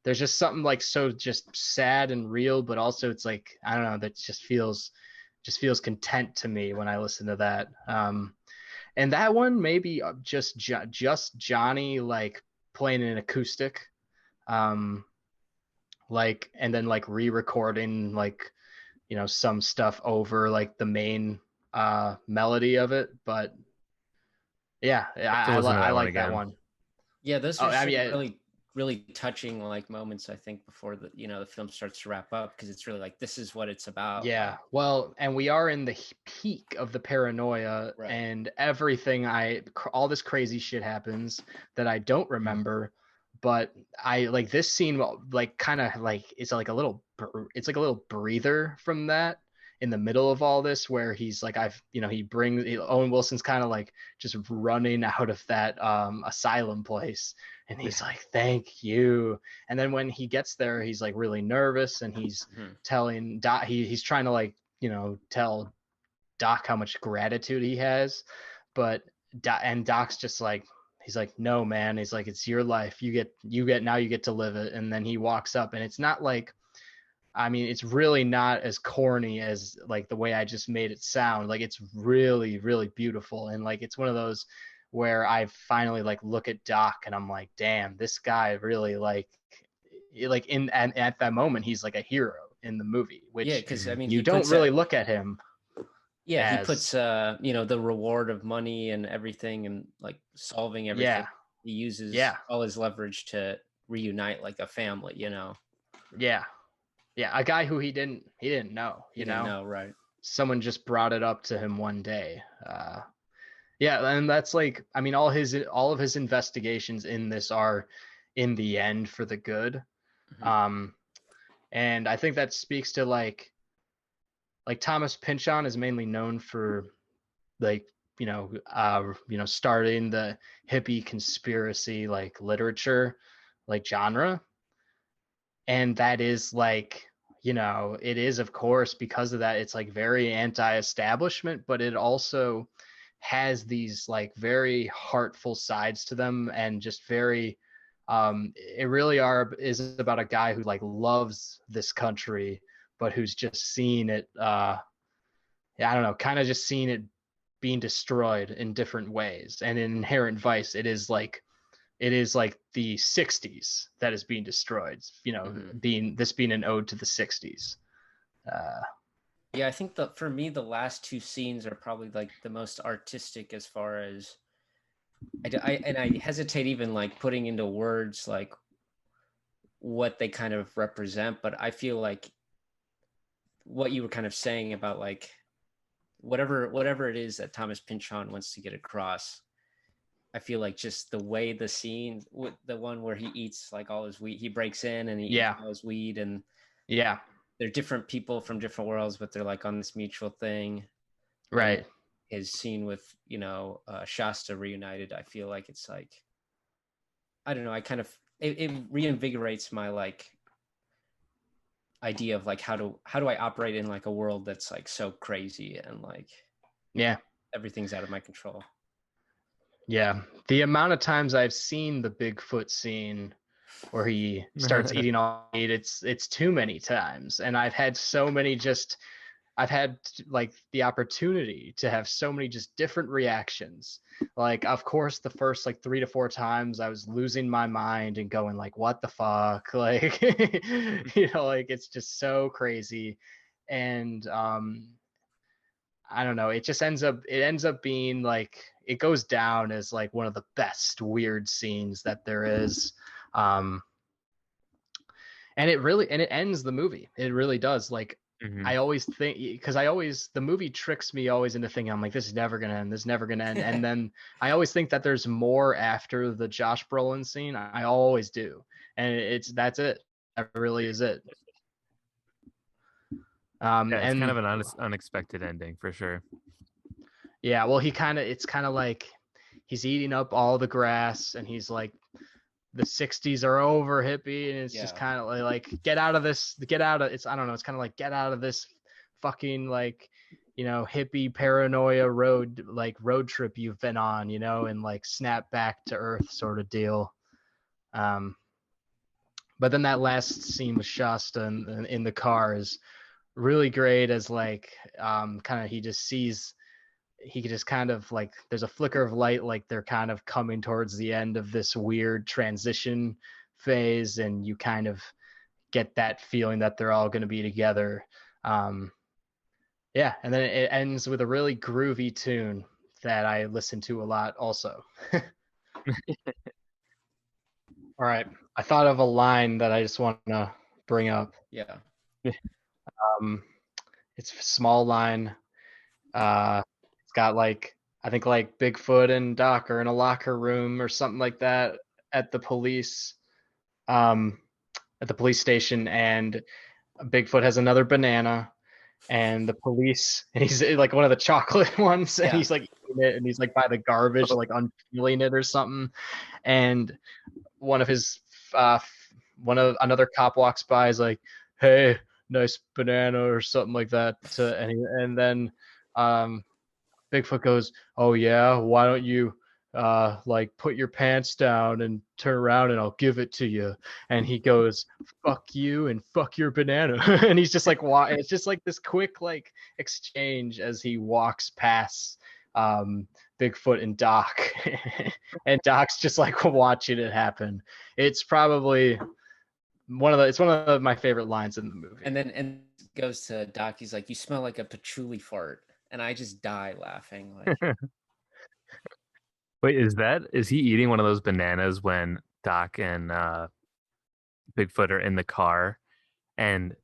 There's just something like so just sad and real, but also it's like, I don't know, that just feels content to me when I listen to that. And that one maybe just Johnny like playing an acoustic, like, and then like re-recording like, you know, some stuff over like the main melody of it. But yeah, I like that one. Yeah, those Oh, are I some mean, really touching like moments, I think, before the film starts to wrap up, because it's really like, this is what it's about. yeah, well, and we are in the peak of the paranoia, Right. and everything all this crazy shit happens that I don't remember, but I like this scene, like kind of like it's like a little breather from that in the middle of all this, where he's like, Owen Wilson's kind of like just running out of that asylum place, and he's like, thank you. And then when he gets there, he's like really nervous, and he's telling Doc, he's trying to like, you know, tell Doc how much gratitude he has, but Doc's just like, he's like, no, man. He's like, it's your life. You get to live it. And then he walks up, and it's not like, I mean, it's really not as corny as like the way I just made it sound. Like, it's really, really beautiful. And like, it's one of those where I finally like look at Doc and I'm like, damn, this guy really like at that moment, he's like a hero in the movie, which because I mean, you don't really look at him. Yeah, he puts the reward of money and everything, and like solving everything. Yeah. He uses all his leverage to reunite like a family, you know. Yeah. Yeah, a guy who he didn't know, you know. Didn't know, right. Someone just brought it up to him one day. Yeah, and that's like, I mean, all of his investigations in this are in the end for the good. And I think that speaks to like Thomas Pynchon is mainly known for like, starting the hippie conspiracy like literature like genre. And that is like, you know, it is, of course, because of that, it's like very anti-establishment, but it also has these like very heartful sides to them, and just very it really is about a guy who like loves this country, but who's just seen it I don't know, kind of just seen it being destroyed in different ways. And in Inherent Vice, it is like the 60s that is being destroyed, you know, being an ode to the 60s. Yeah, I think for me, the last two scenes are probably like the most artistic, as far as I hesitate even like putting into words like what they kind of represent, but I feel like what you were kind of saying about like whatever it is that Thomas Pynchon wants to get across, I feel like just the way the scene, with the one where he eats like all his weed, he breaks in and he eats all his weed, and they're different people from different worlds, but they're like on this mutual thing. Right. His scene with, Shasta reunited, I feel like it's like, I don't know, I kind of, it reinvigorates my like idea of like how do I operate in like a world that's like so crazy and like Yeah. everything's out of my control. Yeah. The amount of times I've seen the Bigfoot scene where he starts eating all meat, it's too many times. And I've had like the opportunity to have so many just different reactions. Like, of course, the first like 3 to 4 times I was losing my mind and going like, what the fuck? Like, like it's just so crazy. And I don't know, it ends up being like, it goes down as like one of the best weird scenes that there is. And it ends the movie. It really does. Like, I always think, because the movie tricks me always into thinking, I'm like, this is never gonna end, and then I always think that there's more after the Josh Brolin scene. I always do, and that's it. That really is it. Yeah, it's and kind of an unexpected ending for sure. Yeah, well, it's kind of like he's eating up all the grass, and he's like, the 60s are over, hippie, and it's just kind of like get out of it's, I don't know, it's kind of like get out of this fucking like, hippie paranoia road trip you've been on, and like snap back to earth sort of deal. But then that last scene with Shasta in the car is really great, as like kind of he just kind of like, there's a flicker of light, like they're kind of coming towards the end of this weird transition phase, and you kind of get that feeling that they're all going to be together. Yeah, and then it ends with a really groovy tune that I listen to a lot also. All right, I thought of a line that I just want to bring up. Yeah. It's a small line. It's got like, I think like Bigfoot and Doc are in a locker room or something like that at the police station, and Bigfoot has another banana, and the police, and he's like one of the chocolate ones, and he's like eating it, and he's like by the garbage, like unpeeling it or something, and another cop walks by, is like, hey, nice banana or something like that, and then Bigfoot goes, oh yeah, why don't you like put your pants down and turn around and I'll give it to you. And he goes, fuck you and fuck your banana. And he's just like, it's just like this quick like exchange as he walks past Bigfoot and Doc. And Doc's just like watching it happen. It's probably one of my favorite lines in the movie. And then goes to Doc, he's like, you smell like a patchouli fart. And I just die laughing. Like, wait, is he eating one of those bananas when Doc and Bigfoot are in the car, and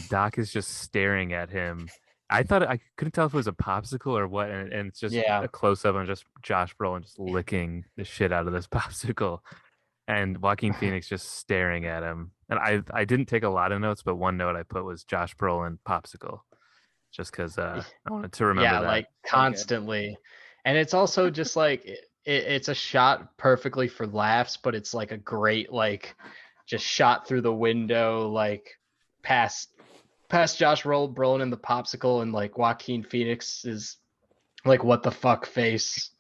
Doc is just staring at him? I couldn't tell if it was a popsicle or what, and it's just a close up on just Josh Brolin just licking the shit out of this popsicle, and Joaquin Phoenix just staring at him. And I didn't take a lot of notes, but one note I put was Josh Brolin popsicle, just because I wanted to remember that. Like constantly. And it's also just like it's a shot perfectly for laughs, but it's like a great like just shot through the window, like past Josh Brolin and the popsicle, and like Joaquin Phoenix is like, what the fuck face.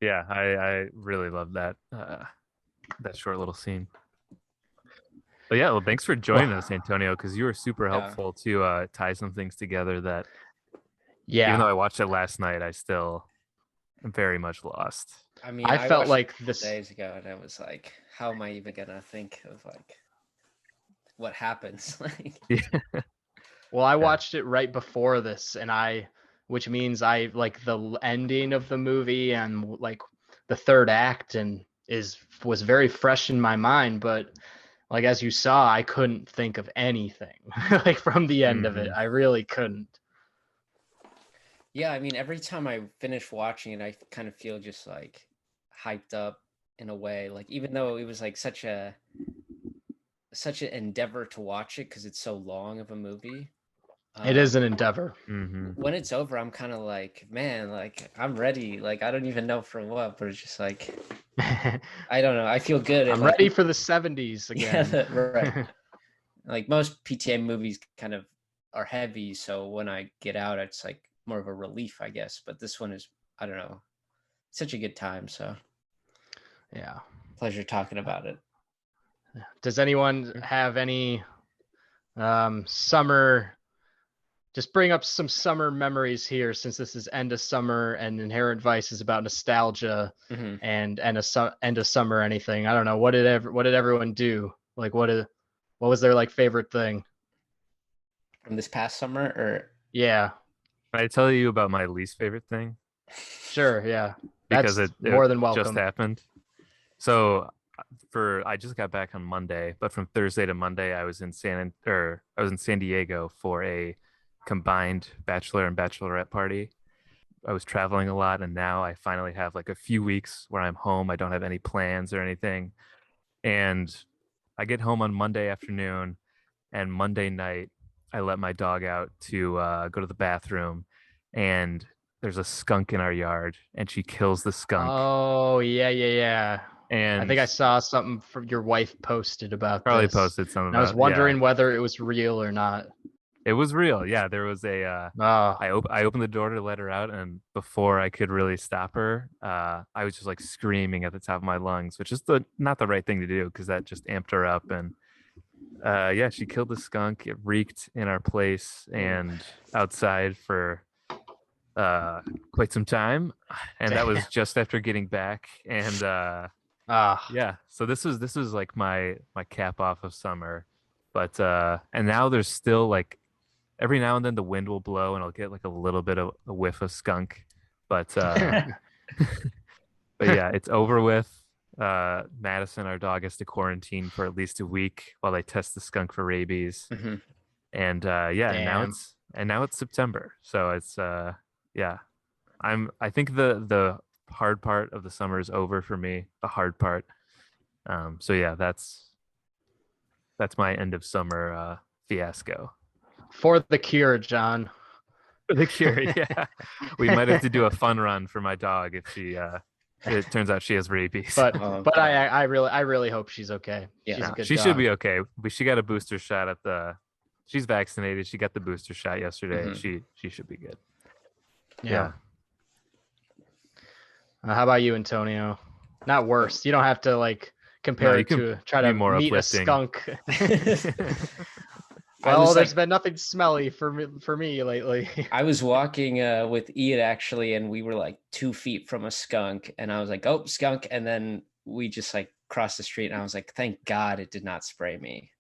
Yeah, I really love that short little scene. But yeah, well, thanks for joining us, Antonio, because you were super helpful to tie some things together that, even though I watched it last night, I still am very much lost. I mean, I felt like this days ago, and I was like, how am I even gonna think of like what happens? Well, I watched it right before this, and which means I like the ending of the movie and like the third act, and was very fresh in my mind, but like, as you saw, I couldn't think of anything like from the end of it. I really couldn't. Yeah, I mean, every time I finish watching it, I kind of feel just like hyped up in a way. Like, even though it was like such a such an endeavor to watch it because it's so long of a movie. It is an endeavor. When it's over, I'm kind of like, man, like I'm ready. Like I don't even know for what, but it's just like I don't know. I feel good. I'm ready for the 70s again. Yeah, right. Like most PTA movies kind of are heavy, so when I get out, it's like more of a relief, I guess. But this one is, I don't know, such a good time. So yeah, pleasure talking about it. Does anyone have any summer? Just bring up some summer memories here, since this is end of summer and Inherent Vice is about nostalgia and end of summer. Anything? I don't know. What did everyone do? Like what was their like favorite thing from this past summer? Or yeah, Can I tell you about my least favorite thing? sure, yeah. Because That's it more than welcome. just happened. So I just got back on Monday, but from Thursday to Monday I was in San Diego for a combined bachelor and bachelorette party. I was traveling a lot, and now I finally have like a few weeks where I'm home. I don't have any plans or anything. And I get home on Monday afternoon, and Monday night I let my dog out to go to the bathroom, and there's a skunk in our yard, and she kills the skunk. Oh, yeah. And I think I saw something from your wife posted about probably this. posted something. I was wondering whether it was real or not. It was real. Yeah, there was a. I opened the door to let her out, and before I could really stop her, I was just like screaming at the top of my lungs, which is not the right thing to do because that just amped her up. And yeah, she killed the skunk. It reeked in our place and outside for quite some time, and that was just after getting back. And yeah, so this was like my cap off of summer, but and now there's still like every now and then the wind will blow and I'll get like a little bit of a whiff of skunk, but but yeah, it's over with. Madison, our dog, has to quarantine for at least a week while they test the skunk for rabies. And yeah, and now it's September, so it's yeah, I think the hard part of the summer is over for me, the hard part. So yeah, that's my end of summer fiasco. For the cure, John. For the cure, yeah. We might have to do a fun run for my dog if she it turns out she has rabies. But I really hope she's okay. Yeah, she's a good she dog. should be okay. She got a booster shot she's vaccinated. She got the booster shot yesterday. She should be good. Yeah. How about you, Antonio? Not worse. You don't have to like compare it to try to meet uplifting. A skunk. Well, there's been nothing smelly for me lately. I was walking with Ian actually, and we were like 2 feet from a skunk, and I was like, "Oh, skunk!" And then we just like crossed the street, and I was like, "Thank God it did not spray me."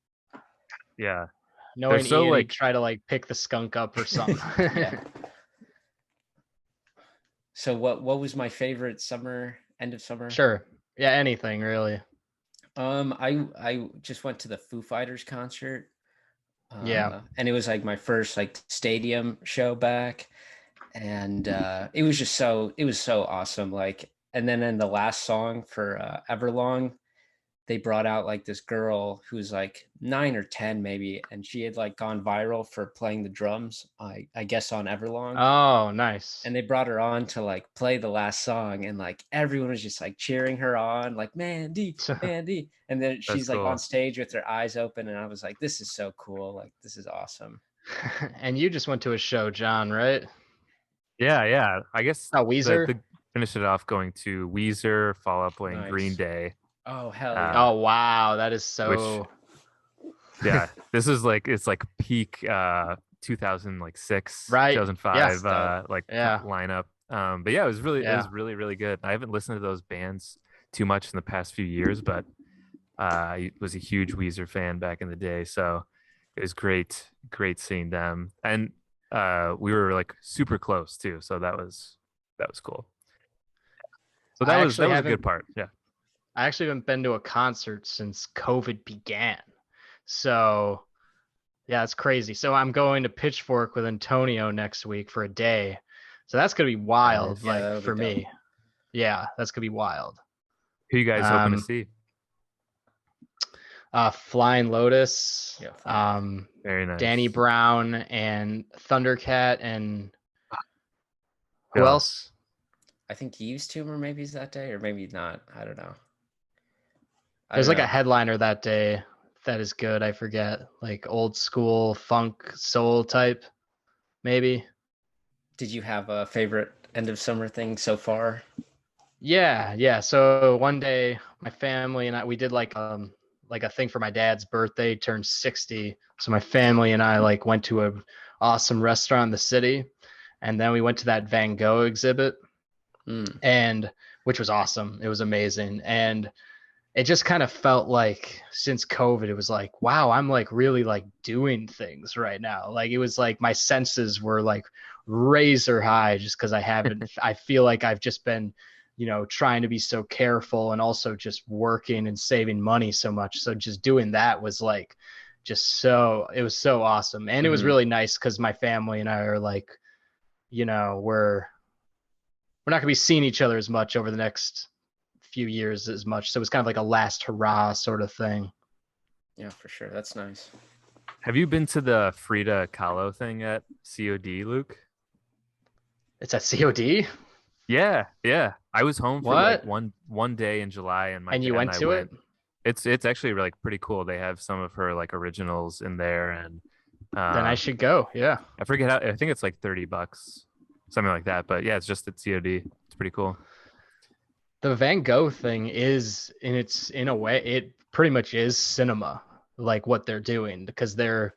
Yeah. Knowing so Ian, like try to like pick the skunk up or something. Yeah. So what was my favorite end of summer? Sure. Yeah, anything really. I just went to the Foo Fighters concert. Yeah. And it was like my first like stadium show back, and it was so awesome. Like, and then in the last song for Everlong, they brought out like this girl who's like 9 or 10 maybe, and she had like gone viral for playing the drums, I guess on Everlong. Oh, nice. And they brought her on to like play the last song, and like everyone was just like cheering her on, like Mandy. And then she's like on stage with her eyes open, and I was like, this is so cool. Like, this is awesome. And you just went to a show, John, right? Yeah. I guess Weezer? Finished it off going to Weezer, follow up playing Green Day. Oh, hell yeah. Oh, wow. That is so... yeah, this is like, it's like peak 2006, right? 2005 yes, lineup. But yeah, it was really, really good. I haven't listened to those bands too much in the past few years, but I was a huge Weezer fan back in the day. So it was great seeing them. And we were like super close too. So that was cool. So that was a good part. Yeah. I actually haven't been to a concert since COVID began. So, yeah, it's crazy. So I'm going to Pitchfork with Antonio next week for a day. So that's going to be wild, for me. Yeah, that's going to be wild. Who you guys hoping to see? Flying Lotus, Yeah, Very nice. Danny Brown, and Thundercat, and Who who else? else? I think Yves Tumor maybe is that day, or maybe not. I don't know. There's like a headliner that day that is good. I forget, like old school funk soul type, maybe. Did you have a favorite end of summer thing so far? Yeah. So one day, my family and I, we did like a thing for my dad's birthday. He turned 60, so my family and I like went to a awesome restaurant in the city, and then we went to that Van Gogh exhibit, Mm. and which was awesome. It was amazing, and it just kind of felt like since COVID, it was like, wow, I'm like really like doing things right now. Like it was like my senses were like razor high just because I feel like I've just been, trying to be so careful and also just working and saving money so much. So just doing that was like, it was so awesome. And it was Mhm. really nice because my family and I are like, we're not going to be seeing each other as much over the next few years as much. So it's kind of like a last hurrah sort of thing. Yeah, for sure. That's nice. Have you been to the Frida Kahlo thing at COD, Luke? It's at COD? Yeah. I was home for like What? one day in July, and And you went to it? It's actually like pretty cool. They have some of her like originals in there, and Then I should go. Yeah. I forget I think it's like $30, something like that. But yeah, it's just at COD. It's pretty cool. The Van Gogh thing is in a way, it pretty much is cinema, like what they're doing, because they're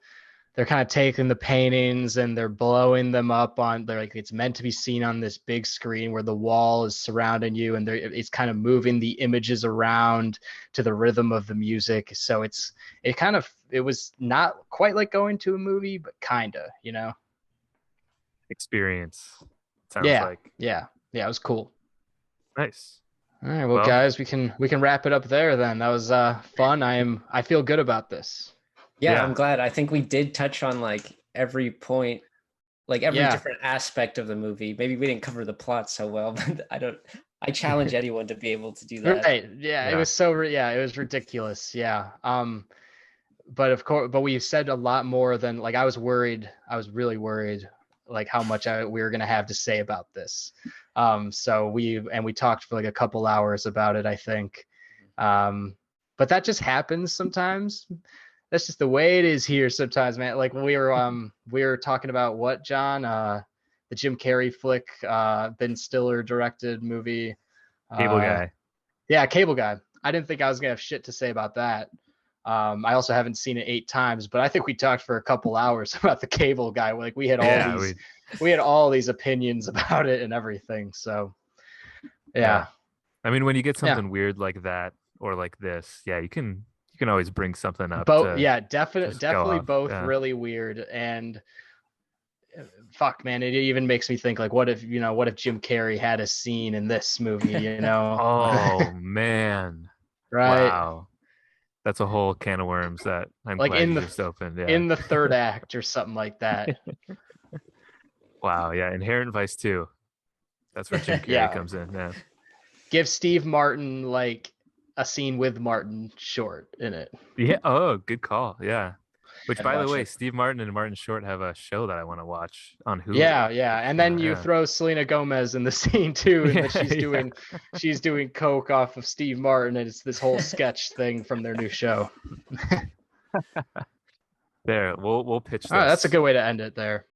kind of taking the paintings and they're blowing them up they're like, it's meant to be seen on this big screen where the wall is surrounding you, and it's kind of moving the images around to the rhythm of the music. So it was not quite like going to a movie, but kind of, Experience. Sounds like yeah, it was cool. nice. All right, well, guys, we can wrap it up there then. That was fun. I feel good about this. Yeah, I'm glad. I think we did touch on like every point, like every different aspect of the movie. Maybe we didn't cover the plot so well, but I challenge anyone to be able to do that. Right. Yeah, it was it was ridiculous. Yeah. But of course, we said a lot more than like I was really worried like how much we were going to have to say about this. So we talked for like a couple hours about it, I think. But that just happens sometimes. That's just the way it is here sometimes, man. Like we were talking about what, John? The Jim Carrey flick, Ben Stiller directed movie. Cable Guy. Yeah, Cable Guy. I didn't think I was gonna have shit to say about that. I also haven't seen it 8 times, but I think we talked for a couple hours about the Cable Guy. Like we had all these opinions about it and everything. So yeah. I mean, when you get something weird like that or like this, you can always bring something up. Definitely both really weird. And fuck, man, it even makes me think like, what if Jim Carrey had a scene in this movie, Oh man. Right. Wow. That's a whole can of worms that I'm like glad you just opened. Yeah. In the third act or something like that. Wow. Yeah. Inherent Vice 2. That's where Jim Carrey comes in. Yeah. Give Steve Martin like a scene with Martin Short in it. Yeah. Oh, good call. Yeah. Which, by the way, Steve Martin and Martin Short have a show that I want to watch on Hulu. Yeah. And then you throw Selena Gomez in the scene too, and that she's doing coke off of Steve Martin, and it's this whole sketch thing from their new show. There, we'll pitch this. All right, that's a good way to end it there.